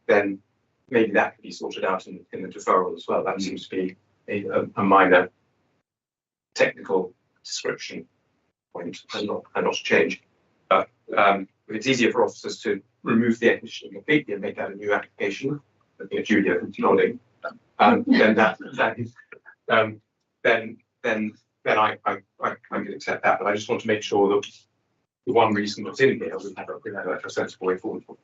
then maybe that could be sorted out in the deferral as well. That seems to be a minor technical description point and not a change. But if it's easier for officers to remove the air conditioning completely and make that a new application, looking at Julia nodding, then I can accept that. But I just want to make sure that the one reason that's in here we have a sensible way forward for.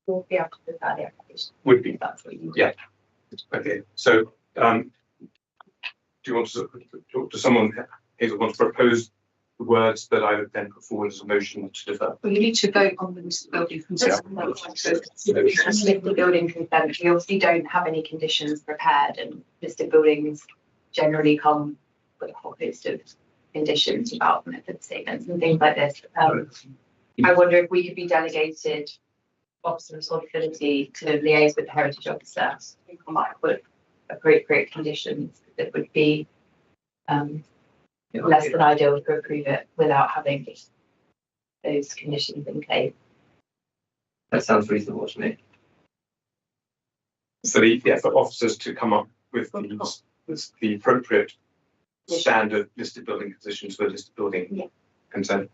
We'll be able to do that application. Would be. That's what you. Yeah. Okay. So, do you want to someone Hazel want to propose the words that I would then put forward as a motion to defer? Well, you need to vote on the building consent. Listed building consent. We obviously don't have any conditions prepared, and listed buildings generally come with a whole list of conditions about method statements and things like this. I wonder if we could be delegated officer responsibility to liaise with the heritage officer and come up with appropriate conditions that would be less than ideal to approve it without having those conditions in place. That sounds reasonable to me. So for officers to come up with the appropriate standard listed building conditions for listed building consent.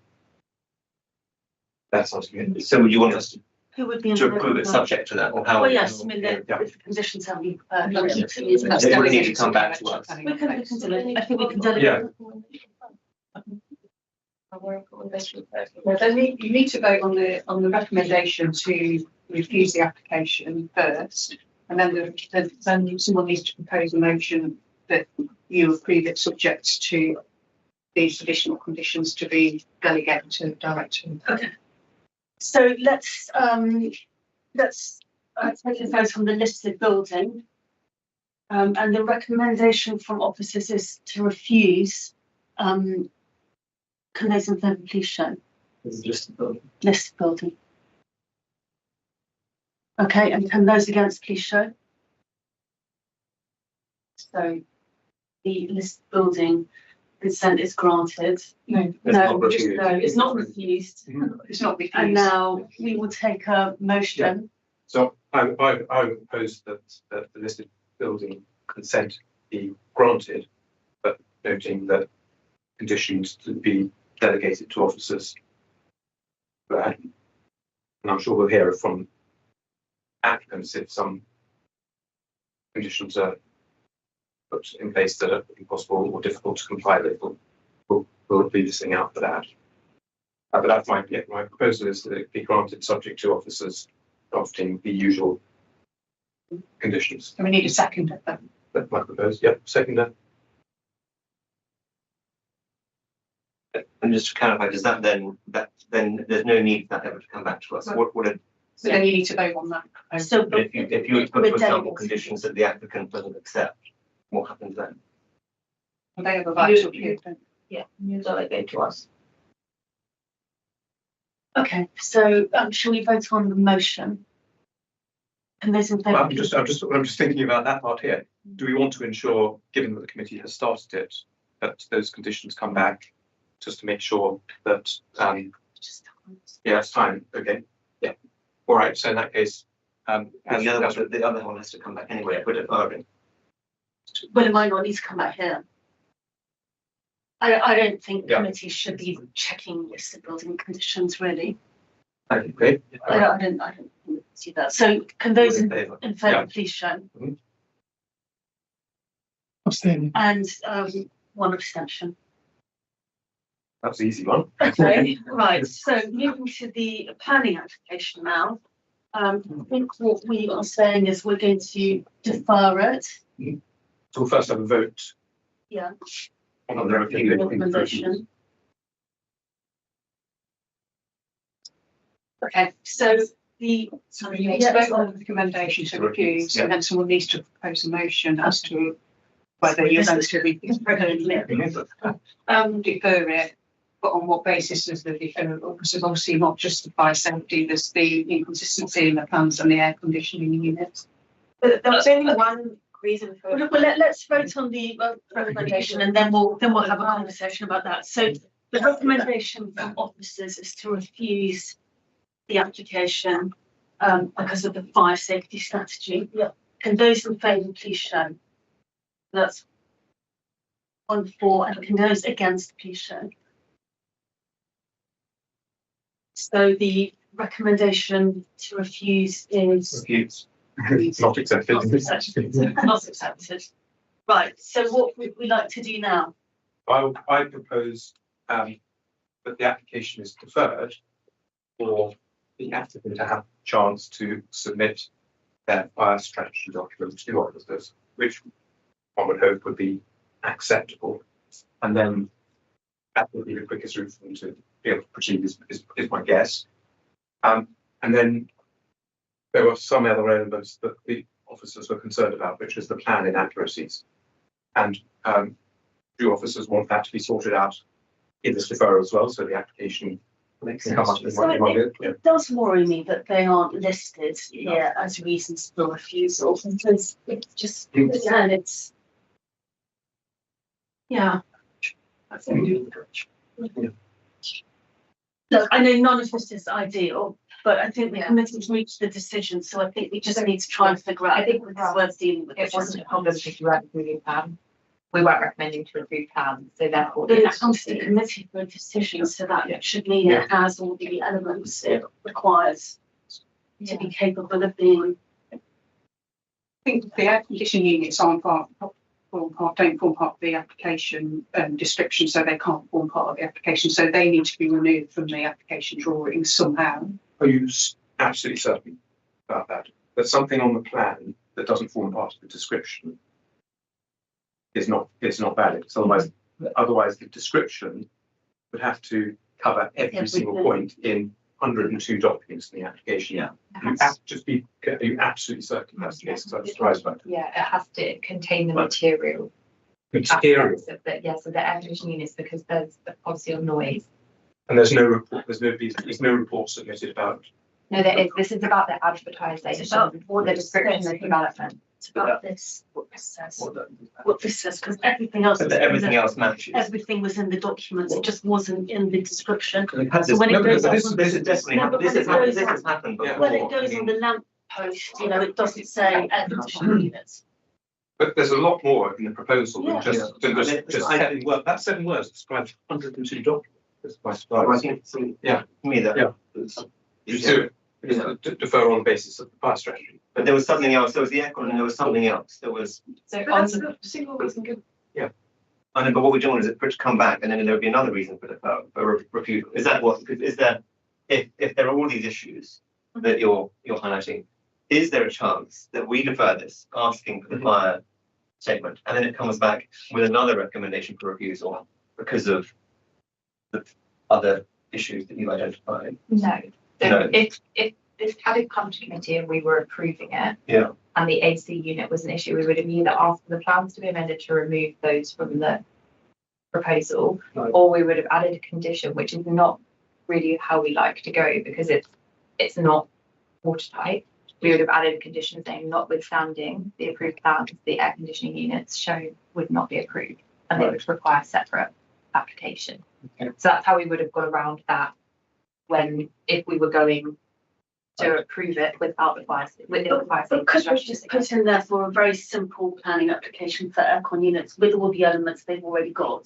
That sounds good. So would you want us Who would be? to approve it subject to that, or how? Well, yes, I mean, if the conditions haven't been prepared. They would need to come back to us. We can delegate. I think we can delegate. Well, you need to vote on the recommendation to refuse the application first, and then someone needs to propose a motion that you approve it subject to these additional conditions to be delegated to the director. Okay. So let's take a vote on the listed building. And the recommendation from officers is to refuse. Can those in favour please show? Listed building. Listed building. Okay, and can those against please show? So the listed building consent is granted. No, It's not refused. it's not refused. And now we will take a motion. So I would propose that the listed building consent be granted, but noting that conditions to be delegated to officers. And I'm sure we'll hear from applicants if some conditions are put in place that are impossible or difficult to comply with. We'll leave this thing out for that. But that's my proposal is that it be granted subject to officers drafting the usual conditions. So we need a second of them. That's my proposal. Yep, seconder. And just to clarify, does that then there's no need for that ever to come back to us? So then you need to vote on that. So If you put, for example, conditions that the applicant doesn't accept, what happens then? They have a right to approve them. Yeah, you delegate to us. Okay, so shall we vote on the motion? And those in favour? I'm just thinking about that part here. Do we want to ensure, given that the committee has started it, that those conditions come back, just to make sure that yeah, it's time. Okay, yeah, all right. So in that case, the other one has to come back anyway. We're deferring. Well, it might not need to come back here. I don't think committees should be checking listed building conditions really. Okay. I don't see that. So can those in favour please show? Abstaining. And one abstention. That's the easy one. Okay, right. So moving to the planning application now. I think what we are saying is we're going to defer it. So we'll first have a vote. Yeah. On the recommendation. Okay, so you need to vote on the recommendation to refuse, and then someone needs to propose a motion as to whether you're going to defer it, but on what basis does the deferral? Because obviously not just the fire safety, there's the inconsistency in the plans and the air conditioning units. But there was only one reason for. Well, let's vote on the recommendation, and then we'll have a conversation about that. So the recommendation from officers is to refuse the application because of the fire safety strategy. Yeah. Can those in favour please show? That's 1 4, and can those against please show? So the recommendation to refuse is Not accepted. Not accepted. Right. So what would we like to do now? I propose that the application is deferred for the applicant to have a chance to submit their fire strategy document to officers, which one would hope would be acceptable. And then that would be the quickest route for them to be able to proceed is my guess. And then there were some other elements that the officers were concerned about, which was the plan inaccuracies. And do officers want that to be sorted out in this deferral as well, so the application can come up with it does worry me that they aren't listed here as reasons for refusal, because it's just, again, it's, yeah. Look, I know none of this is ideal, but I think the committee's reached the decision, so I think we just need to try and figure out. I think it's worth dealing with. It wasn't a problem because you weren't approving plan. We weren't recommending to approve plan, so therefore. Then it comes to the committee for a decision, so that should mean it has all the elements it requires to be capable of being. I think the air conditioning units don't form part of the application description, so they can't form part of the application, so they need to be removed from the application drawing somehow. Are you absolutely certain about that? That something on the plan that doesn't form part of the description is not valid. So otherwise the description would have to cover every single point in 102 documents in the application. Yeah. Are you absolutely certain that's the case? Because I'm surprised by it. Yeah, it has to contain the material. Material. aspects of the- Yeah, so the air conditioning units, because there's a policy on noise. And there's no report. There's no report submitted about. No, there is. This is about the advertising, or the description of development. It's about this, what this says, because everything else. But everything else matches. Everything was in the documents, it just wasn't in the description. We've had So this, when no, it goes this on- has definitely No, happened, but this when has it goes happened before. When it goes on the lamp post, it doesn't say air conditioning units. But there's a lot more in the proposal than Yeah. just 7 words. That 7 words describes 102 documents. That's my surprise. Yeah. To me, that. Yeah. It's- To defer on the basis of the fire strategy. But there was something else, there was the aircon and there was something else, there was. So But on that's the, the single reason good. I know, but what we're doing is it for it to come back and then there would be another reason for the refusal. Is that what, is there, if there are all these issues that you're highlighting, is there a chance that we defer this, asking for the fire statement, and then it comes back with another recommendation for refusal because of the other issues that you've identified? no. No. So if this had come to committee and we were approving it. Yeah. And the AC unit was an issue, we would have either asked for the plans to be amended to remove those from the proposal, Right. or we would have added a condition, which is not really how we like to go because it's not watertight. We would have added a condition saying notwithstanding the approved plans, the air conditioning units shown would not be approved and they would require separate application. Okay. So that's how we would have gone around that if we were going to approve it without the fire. But could we just put in there for a very simple planning application for aircon units with all the elements they've already got?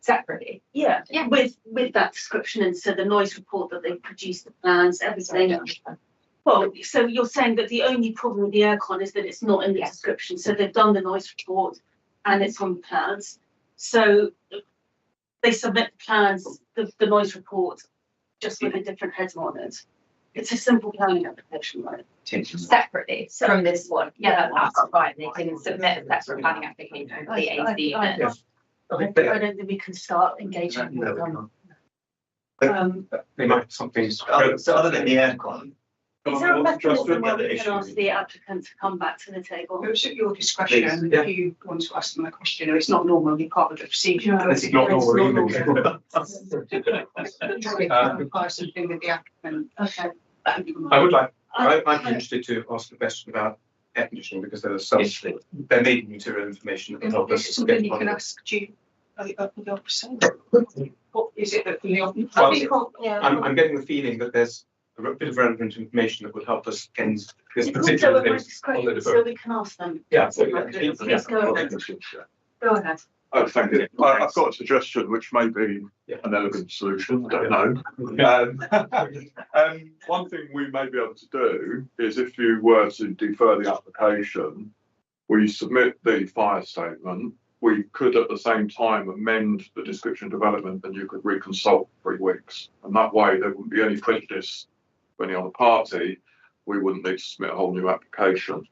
Separately. Yeah, Yeah. with that description, and so the noise report that they've produced, the plans, everything. Well, so you're saying that the only problem with the aircon is that it's not in the Yes. description, so they've done the noise report and it's on the plans. So they submit the plans, the noise report, just with a different header on it. It's a simple planning application, right? Separately from this one. Yeah, that's fine. They can submit a separate planning application for the AC unit. I don't think we can start engaging with them. They might have something. So other than the aircon. Is there a mechanism the where other we can issue. ask the applicant to come back to the table? It's at your discretion Please, yeah. if you want to ask them a question, or it's not normally part of the procedure. It's not normal either. Require something with the applicant. Okay. I'm interested to ask a question about air conditioning because there may be material information that can help us. Is it something get you can on it. ask you of your percent? What is it that the Well, I'm getting the feeling that there's a bit of relevant information that would help us in this It's also particular at my case. discretion, so we can ask them. Yeah. Please go ahead. Go ahead. Oh, thank you. I've got a suggestion which may be an elegant solution, I don't know. One thing we may be able to do is if you were to defer the application, we submit the fire statement, we could at the same time amend the description development and you could reconsult 3 weeks. And that way there wouldn't be any prejudice for any other party. We wouldn't need to submit a whole new application.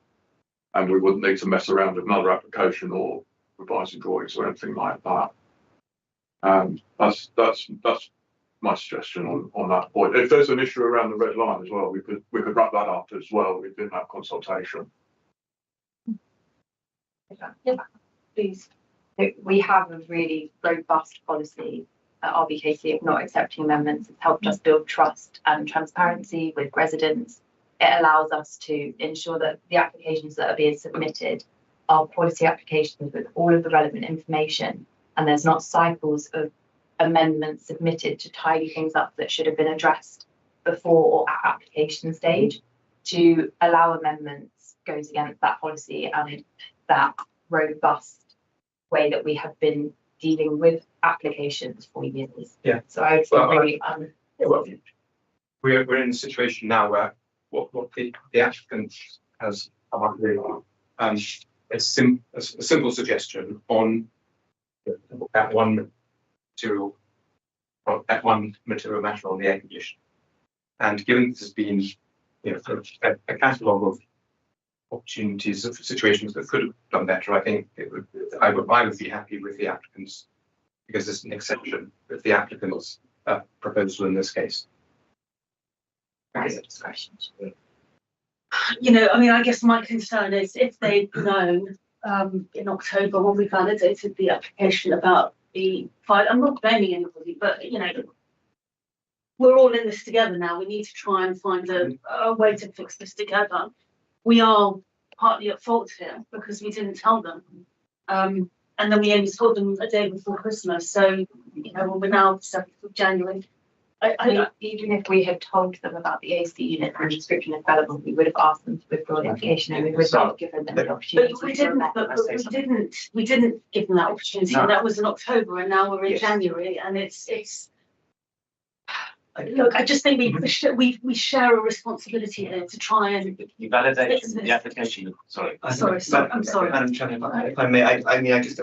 And we wouldn't need to mess around with another application or revising drawings or anything like that. That's my suggestion on that point. If there's an issue around the red line as well, we could wrap that up as well within that consultation. Yeah, please. We have a really robust policy at RBKC of not accepting amendments. It's helped us build trust and transparency with residents. It allows us to ensure that the applications that are being submitted are quality applications with all of the relevant information and there's not cycles of amendments submitted to tidy things up that should have been addressed before or at application stage, to allow amendments goes against that policy and that robust way that we have been dealing with applications for years. Yeah. So I would say Well, really, we're in a situation now where what the applicant has come up with a simple suggestion on that one material matter on the air condition. And given this has been, sort of a catalogue of opportunities of situations that could have done better, I think I would be happy with the applicants, because there's an exception with the applicant's proposal in this case. discretion. I guess my concern is if they'd known in October when we validated the application about the fire, I'm not blaming anybody, but we're all in this together now. We need to try and find a way to fix this together. We are partly at fault here because we didn't tell them. And then we only told them a day before Christmas. So, when we're now 7th of January. Even if we had told them about the AC unit and description of development, we would have asked them to withdraw the application and we would not have given them the opportunity. But we didn't give them that opportunity. No. And that was in October, and now we're in January, and it's. Look, I just think we share a responsibility here to try and. You validate the application. Sorry. I'm sorry. Madam Chairman, if I may,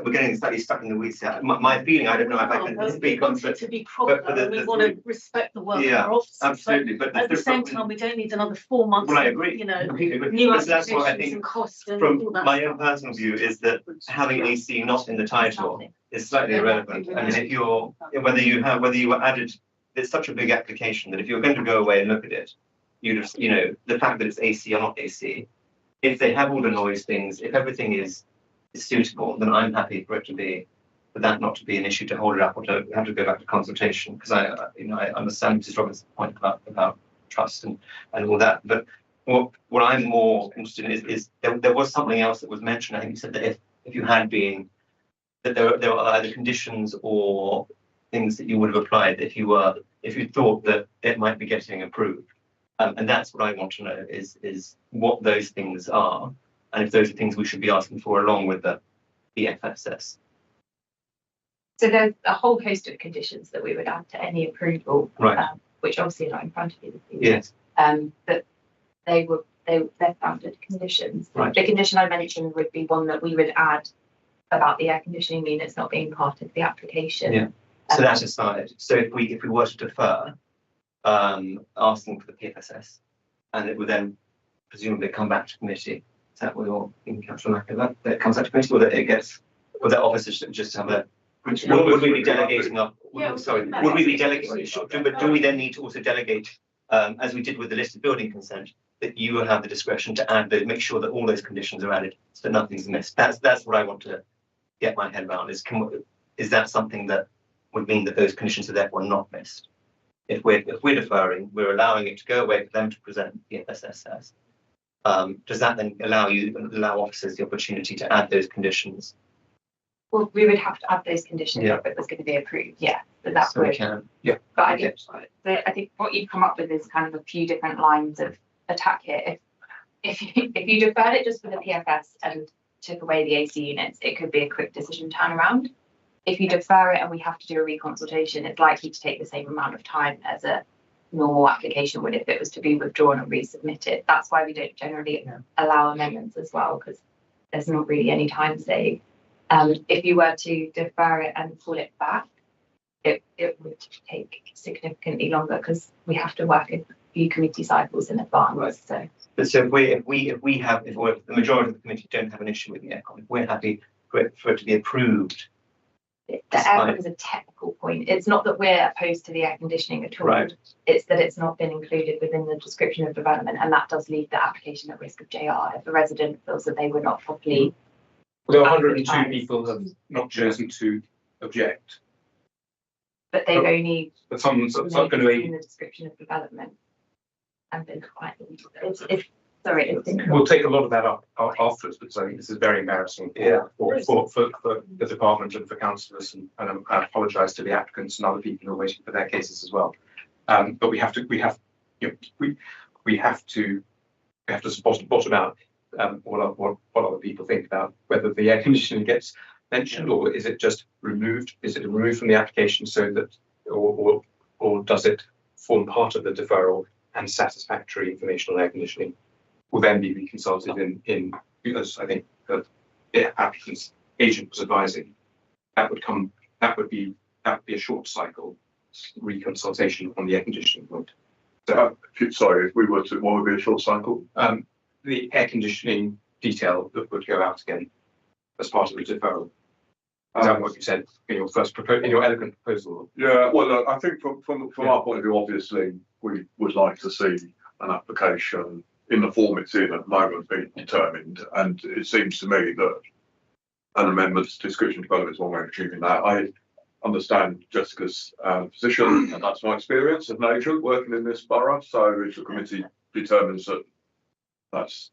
we're getting slightly stuck in the weeds here. My feeling, I don't know if I can speak on, but to be proper, we want to respect the work of our officers. Absolutely, but at the same time, we don't need another 4 months. Well, I agree. New applications and costs and from all that. my own personal view is that having AC not in the title is slightly irrelevant. I mean, whether you were added. It's such a big application that if you're going to go away and look at it, the fact that it's AC or not AC, if they have all the noise things, if everything is suitable, then I'm happy for that not to be an issue to hold it up or to have to go back to consultation. Because I understand Mrs. Roberts' point about trust and all that. But what I'm more interested in is there was something else that was mentioned. I think you said that if you had been, that there were either conditions or things that you would have applied if you thought that it might be getting approved, and that's what I want to know is what those things are, and if those are things we should be asking for along with the FSS. So there's a whole host of conditions that we would add to any approval, right? Which obviously are not in front of you. Yes. But they're standard conditions. Right. The condition I mentioned would be one that we would add about the air conditioning units not being part of the application. Yeah. So that aside, so if we were to defer asking for the PFSS, and it would then presumably come back to committee, is that what you're in Councillor Macker, that it comes back to committee, or that officers just have a would we be delegating up? Sorry, would we be delegating? But do we then need to also delegate, as we did with the listed building consent, that you will have the discretion to add make sure that all those conditions are added so that nothing's missed? That's what I want to get my head around. Is that something that would mean that those conditions are therefore not missed? If we're deferring, we're allowing it to go away for them to present the FSS. Does that then allow officers the opportunity to add those conditions? Well, we would have to add those conditions if it was going to be approved. Yeah, but that so would. We can. Yeah. But I think what you've come up with is kind of a few different lines of attack here. If you deferred it just for the PFS and took away the AC units, it could be a quick decision turnaround. If you defer it and we have to do a reconsultation, it's likely to take the same amount of time as a normal application would if it was to be withdrawn and resubmitted. That's why we don't generally allow amendments as well, because there's not really any time saved. If you were to defer it and pull it back, it would take significantly longer because we have to work a few committee cycles in advance. Right. So, but so if the majority of the committee don't have an issue with the aircon, if we're happy for it to be approved. The aircon is a technical point. It's not that we're opposed to the air conditioning at all. Right. It's that it's not been included within the description of development, and that does leave the application at risk of JR if a resident feels that they were not properly. Well, 102 people have not chosen to object. But they've only. But someone's not going to in the description of development, and been quite. Sorry. We'll take a lot of that up afterwards, because I think this is very embarrassing for the department and for councillors, and I apologise to the applicants and other people who are waiting for their cases as well. But we have to bottom out what other people think about whether the air conditioning gets mentioned, or is it just removed? Is it removed from the application so that, or does it form part of the deferral, and satisfactory information on air conditioning will then be reconsulted in because I think the applicant's agent was advising that would be a short cycle reconsultation on the air conditioning point. So, sorry, if we were to, what would be a short cycle? The air conditioning detail that would go out again as part of the deferral. Is that what you said in your in your elegant proposal? Yeah, well, look, I think from our point of view, obviously, we would like to see an application in the form it's in at the moment being determined, and it seems to me that an amendment to description development is one way of achieving that. I understand Jessica's position, and that's my experience as an agent working in this borough. So if the committee determines that that's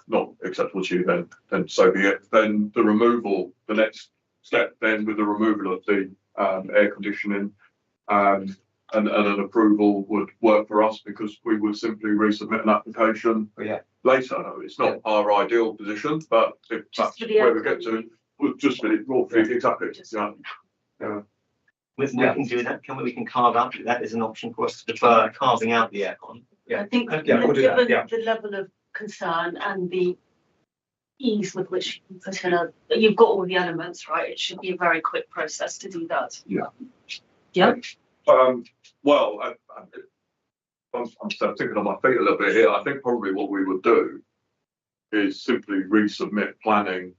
not acceptable to you, then so be it. Then the removal, the next step, then with the removal of the air conditioning and an approval would work for us, because we would simply resubmit an application later. It's not our ideal position, but if that's where we get to, we'll just fit it raw feed, exactly. We can do that. We can carve out that is an option for us to defer carving out the aircon. I think given the level of concern and the ease with which you can put in you've got all the elements, right? It should be a very quick process to do that. Yeah. Well, I'm thinking on my feet a little bit here. I think probably what we would do is simply resubmit planning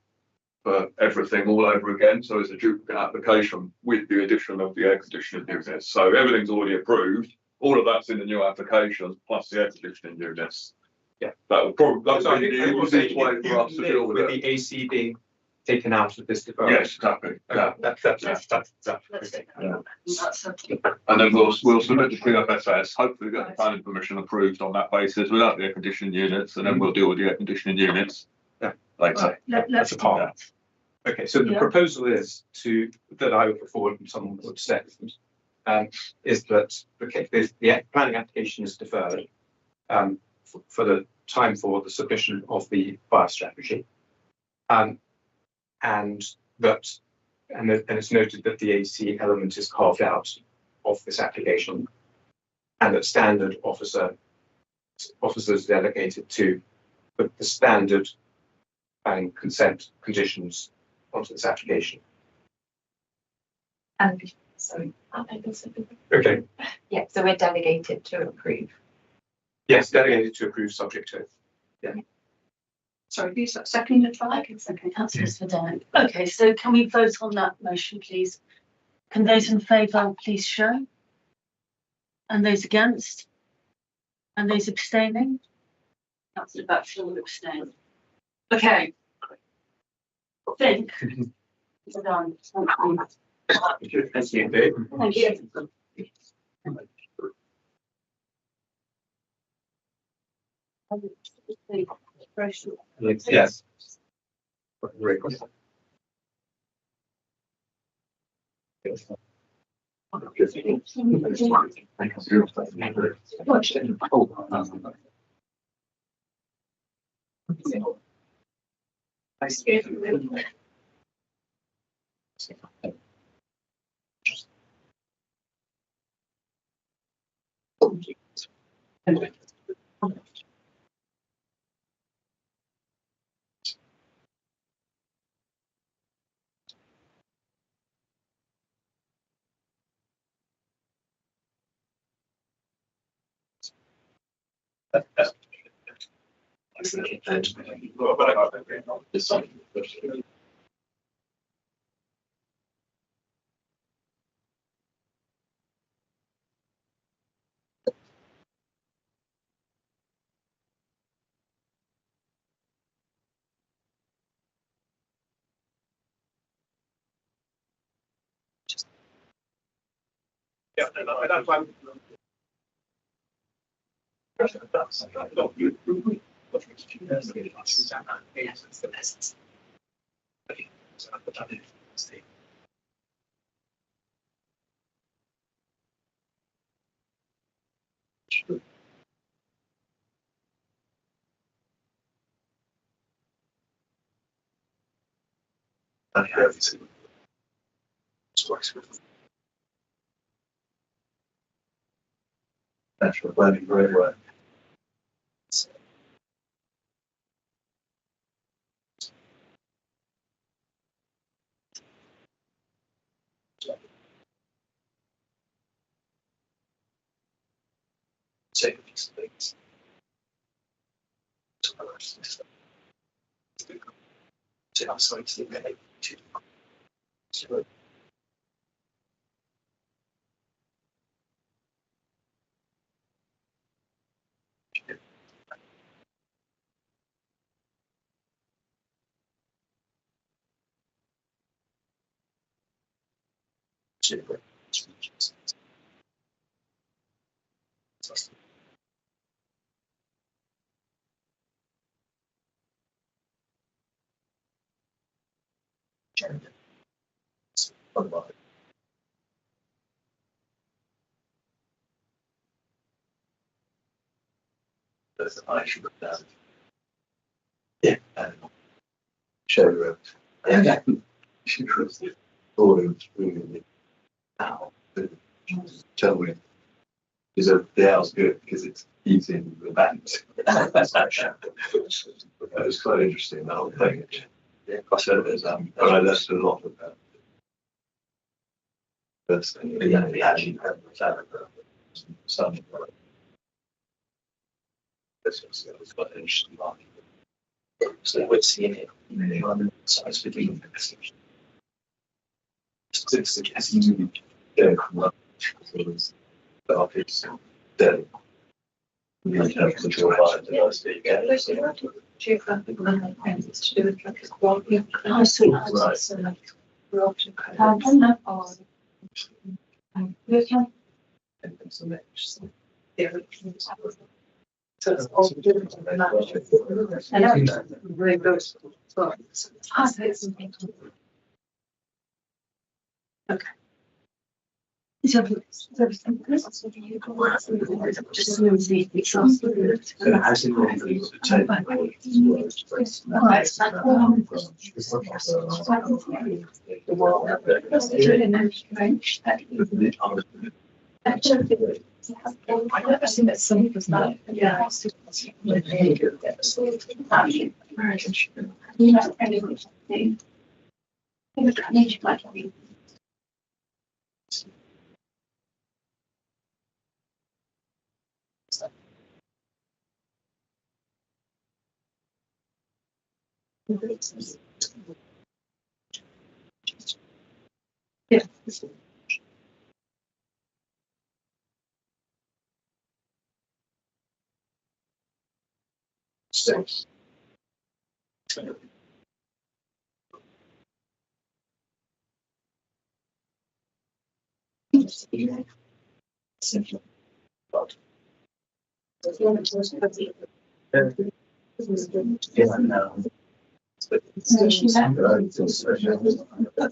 for everything all over again. So it's a duplicate application with the addition of the air conditioning units. So everything's already approved. All of that's in the new application, plus the air conditioning units. Yeah, that would probably be the easiest way for us to deal with it. The AC being taken out of this deferral. Yes, exactly. Okay, that's and then we'll submit the PFSS, hopefully get the planning permission approved on that basis without the air conditioning units, and then we'll deal with the air conditioning units later. That's a part. Okay, so the proposal is that I would put forward and someone would second, is that the planning application is deferred for the time for the submission of the fire strategy, and it's noted that the AC element is carved out of this application, and that standard officers delegated to put the standard planning consent conditions onto this application. And sorry, okay. Yeah, so we're delegated to approve. Yes, delegated to approve subject to. Yeah. Sorry, who's that seconded by? I can second. Councillors for Dan. Okay, so can we vote on that motion, please? Can those in favour please show? And those against? And those abstaining? Councillor Batchelor will abstain. Okay. I think we're done. Thank you. Thank you. Thank you. Yes. Natural planning very well. Take these things. That's I should have done. Yeah, and show her. And she was thought it was really now. Tell me, is it the house good because it's eating the banks? That's not shameful. It was quite interesting, the whole thing. Yeah, I said there's but I learned a lot of that. That's the actually some. This was quite an interesting line. So we're seeing it on size between it's the guessing to go but it's dead. You have control by diversity again. Geographic it's to do with like a quality of so like we're often so it's all different and really goes okay. I've never seen it so because that, yeah. Yeah. Six. Okay,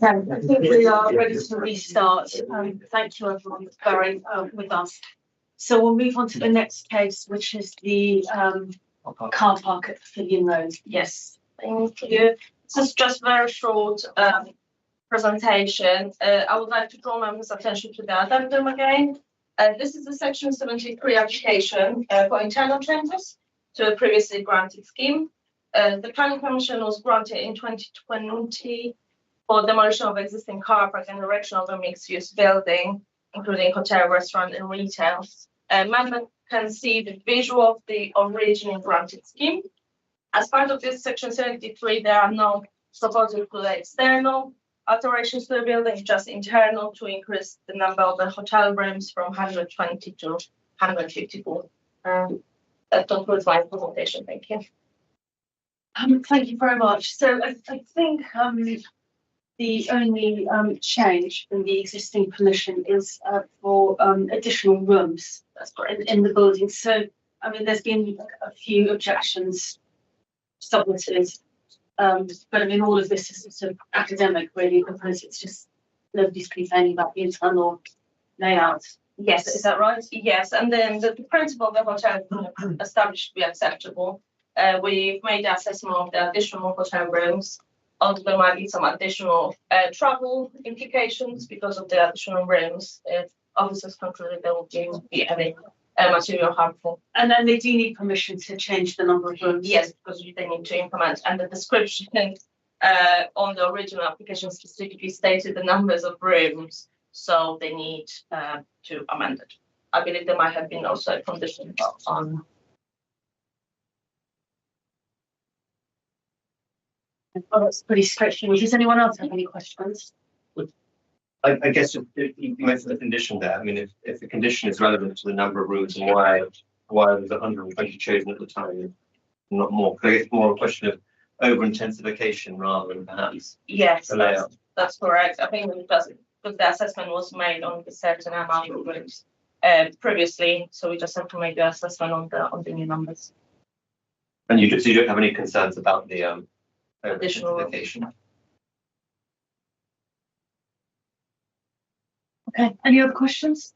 I think we are ready to restart. Thank you everyone for bearing with us. So we'll move on to the next case, which is the car park at Pavilion Road. Yes, thank you. This is just very short presentation. I would like to draw members' attention to the addendum again. This is the Section 73 application for internal changes to a previously granted scheme. The planning permission was granted in 2020 for demolition of existing car park and erection of a mixed-use building, including hotel, restaurant, and retail. Member can see the visual of the original granted scheme. As part of this Section 73, there are no proposals to the external alterations to the building, just internal to increase the number of the hotel rooms from 120 to 154. That concludes my presentation. Thank you. Thank you very much. So I think the only change in the existing permission is for additional rooms in the building. So I mean, there's been a few objections submitted. But I mean, all of this is sort of academic really, because it's just nobody's complaining about the internal layout. Yes, Is that right? yes, and then the principle of the hotel established to be acceptable. We've made the assessment of the additional hotel rooms. Although there might be some additional travel implications because of the additional rooms. If officers concluded there will be any material harmful. And then they do need permission to change the number of rooms. Yes, because they need to implement, and the description on the original application specifically stated the numbers of rooms, so they need to amend it. I believe there might have been also a condition on. Oh, that's pretty straightforward. Does anyone else have any questions? I guess if you mentioned the condition there, I mean, if the condition is relevant to the number of rooms and why was 120 chosen at the time, not more, because I guess more a question of over intensification rather than perhaps Yes, the layout. that's correct. I think because the assessment was made on a certain amount of rooms previously, so we just have to make the assessment on the new numbers. And you don't have any concerns about the Additional intensification? Okay, any other questions?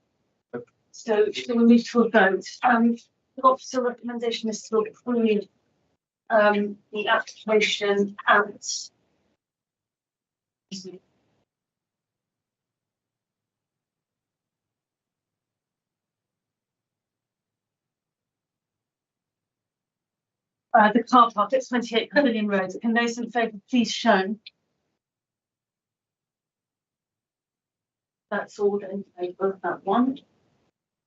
So shall we move to a vote? The officer recommendation is to approve the application and the car park at 28 Pavilion Road. Can those in favour please show? That's all in favour of that one.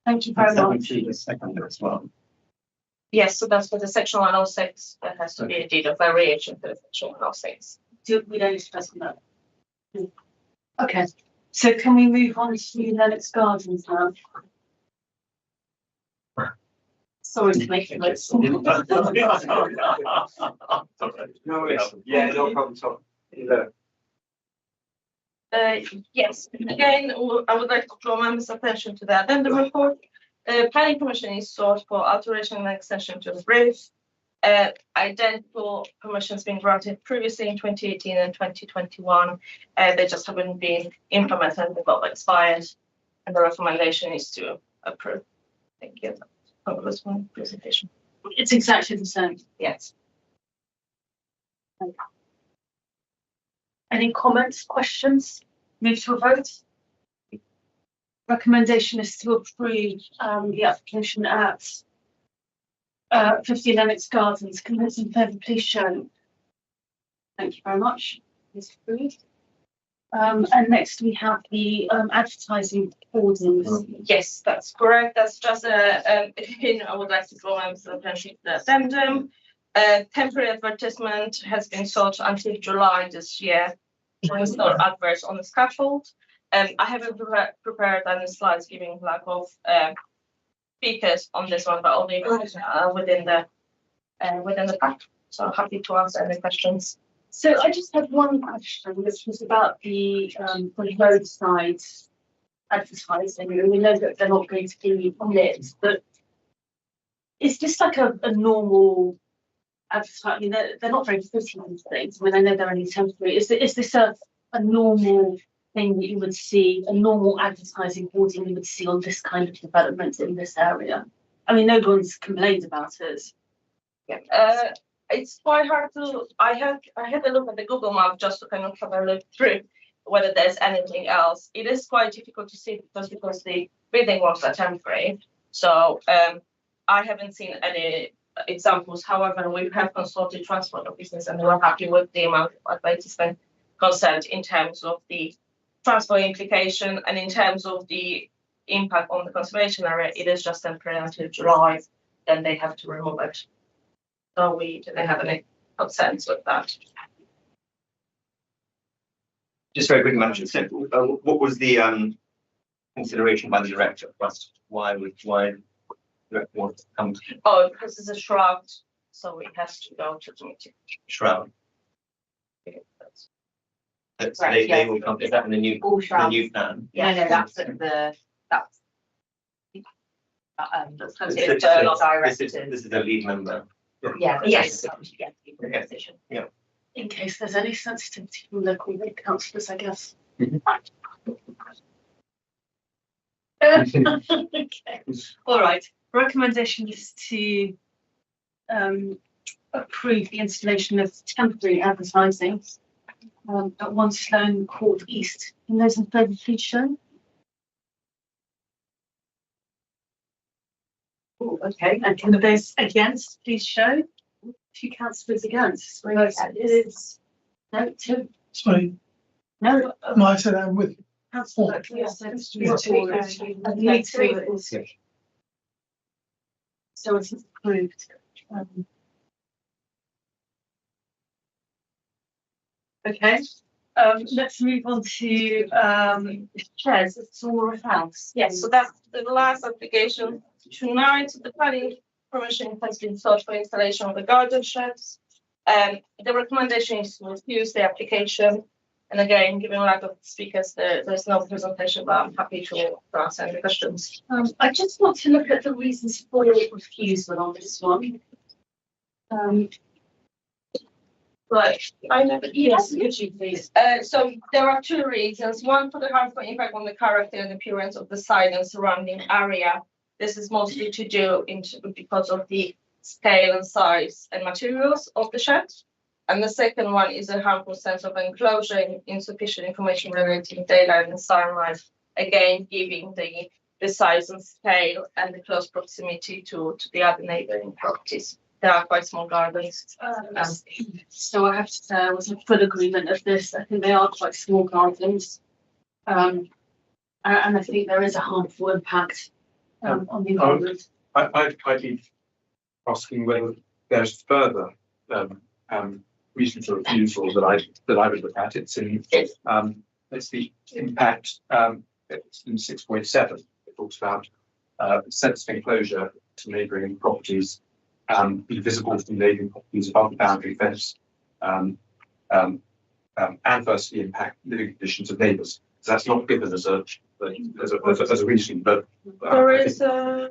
Thank you very much. The second as well. Yes, so that's for the section 106. There has to be a deed of variation for the section 106. We don't discuss that. Okay, so can we move on to Lennox Gardens now? Sorry to make it look so. No, yeah, no problem at all. Yes, again, I would like to draw members' attention to the addendum report. Planning permission is sought for alteration and extension to the roof. Identical permissions been granted previously in 2018 and 2021. They just haven't been implemented, they've got expired, and the recommendation is to approve. Thank you. Over this one presentation. It's exactly the same. Yes. Any comments, questions? Move to a vote. Recommendation is to approve the application at 50 Lennox Gardens. Can those in favour please show? Thank you very much. It's approved. And next we have the advertising ordinance. Yes, that's correct. That's just I would like to draw members' attention to the addendum. Temporary advertisement has been sought until July this year to install adverts on the scaffold. I haven't prepared any slides giving lack of speakers on this one, but only within the pack. So I'm happy to answer any questions. So I just had one question, which was about the roadside advertising. And we know that they're not going to be lit, but is this like a normal advertising? I mean, they're not very pretty these things. I mean, I know they're only temporary. Is this a normal thing that you would see, a normal advertising hoarding you would see on this kind of development in this area? I mean, no one's complained about it. Yeah. It's quite hard to. I had a look at the Google map just to kind of have a look through whether there's anything else. It is quite difficult to see because the building walls are temporary. So I haven't seen any examples. However, we have consulted transport officers and we're happy with the amount of advertisement concerned in terms of the transport implication and in terms of the impact on the conservation area. It is just temporary until July, then they have to remove it. So we didn't have any concerns with that. Just very quickly, Madam Chair, what was the consideration by the director? Why the director want to come to? Oh, because it's a shroud, so it has to go to the meeting. Shroud. So Right, they will come, is that in the new plan? Yeah, no, that's That's This considered is a- directed. this is a lead member. Yeah. Yes. Yeah. Position. In case there's any sensitivity from local councillors, I guess. Okay, all right. Recommendation is to approve the installation of temporary advertising at 1 Sloane Court East. And those in favour, please show. Oh, okay, and can those against please show? 2 councillors against. So it is no 2. Sorry, No. no, I said I'm with. Councillor, yes, it's 2. And you 3 is. So it's approved. Okay, let's move on to chairs. It's all of house. Yes, so that's the last application. Tonight, the planning permission has been sought for installation of the garden sheds. The recommendation is to refuse the application. And again, given lack of speakers, there's no presentation, but I'm happy to answer any questions. I just want to look at the reasons for refusal on this one. Right, I know, Yes, could you please? so there are 2 reasons. One, for the harmful impact on the character and appearance of the site and surrounding area. This is mostly to do because of the scale and size and materials of the shed. And the second one is a harmful sense of enclosure, insufficient information relating daylight and sunlight. Again, giving the size and scale and the close proximity to the other neighboring properties. They are quite small gardens. So I have to say I was in full agreement of this. I think they are quite small gardens. And I think there is a harmful impact on the environment. I'd be asking whether there's further reason for refusal that I would look at. It's in it's the impact. It's in 6.7. It talks about sense of enclosure to neighbouring properties. Be visible from neighbouring properties above the boundary fence, adversely impact living conditions of neighbours. So that's not given as a reason, but There is a.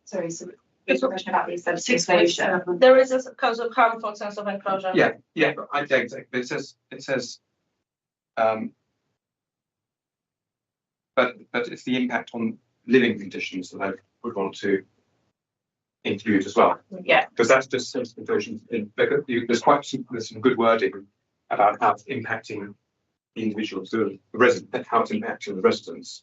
Sorry, so there's a question about the sense of enclosure. There is a cause of harmful sense of enclosure. yeah, exactly. It says, but it's the impact on living conditions that I would want to include as well. Yeah. Because that's just sense of enclosure. There's some good wording about how it's impacting the individuals, the resident, how it's impacting the residents.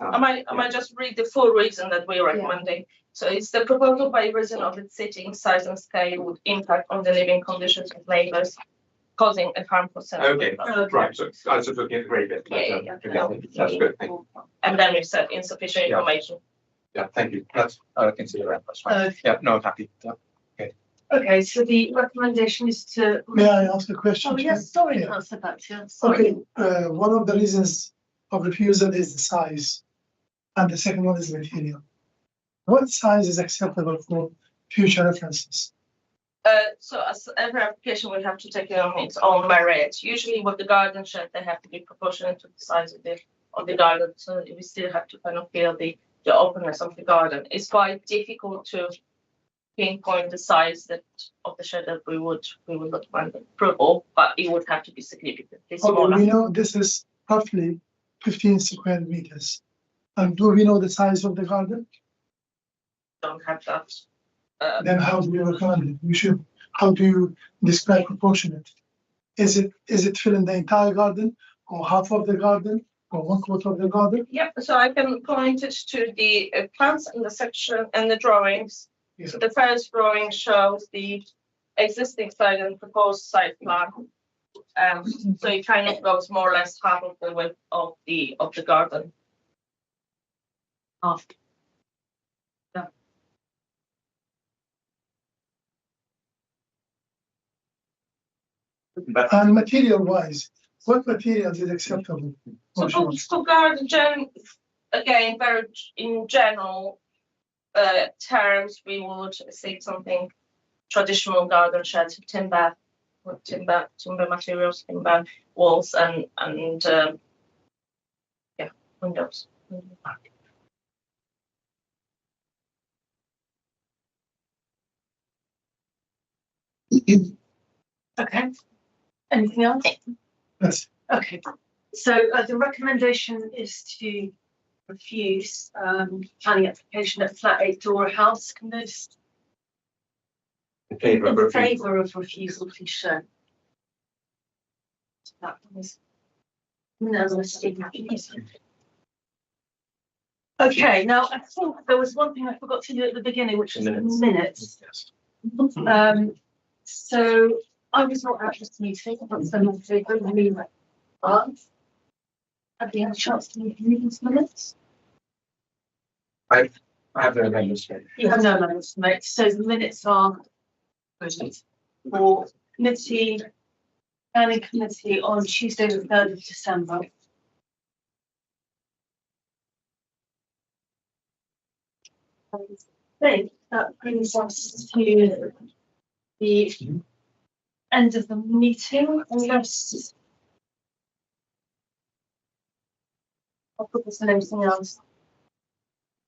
I might just read the full reason that we're recommending. So it's the proposal by reason of its sitting size and scale would impact on the living conditions of neighbours, causing a harmful sense of enclosure. Right. So I was looking at the grey bit. That's good. Thank you. And then we said insufficient information. Yeah, thank you. That's I consider that. That's fine. Yeah, no, I'm happy. Okay, so the recommendation is to. May I ask a question? Oh, yes, sorry, Councillor Bhatia. Okay, one of the reasons of refusal is the size, and the second one is material. What size is acceptable for future references? So as every application will have to take it on its own merit. Usually with the garden shed, they have to be proportionate to the size of the garden. So we still have to kind of feel the openness of the garden. It's quite difficult to pinpoint the size of the shed that we would recommend approval, but it would have to be significantly smaller. Okay, we know this is roughly 15 square meters. And do we know the size of the garden? Don't have that. Then how do you recommend it? How do you describe proportionate? Is it filling the entire garden, or half of the garden, or 1/4 of the garden? Yep, so I can point it to the plans in the section and the drawings. Yes. So the first drawing shows the existing site and proposed site plan. So it kind of goes more or less half of the width of the garden. Half. And material wise, what materials is acceptable? So for garden, again, very in general terms, we would say something traditional garden shed, timber materials, timber walls, and windows. Okay. Anything else? Yes. Okay, so the recommendation is to refuse planning application at flat 8 Dora House. Can those In favour of in refusal. favour of refusal please show? That was unanimous. Okay, now I think there was one thing I forgot to do at the beginning, which was the minutes. So I was not at this meeting, but some people knew that. Have you had a chance to read these minutes? I have no amendments to make. You have no amendments to make, so the minutes are for committee, planning committee on Tuesday the 3rd of December. I think that brings us to the end of the meeting, unless I'll put this in anything else.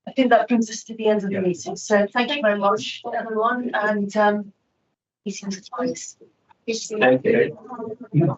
I think that brings us to the end of the meeting. So thank you very much, everyone, and meeting is closed. Thank you. Yeah.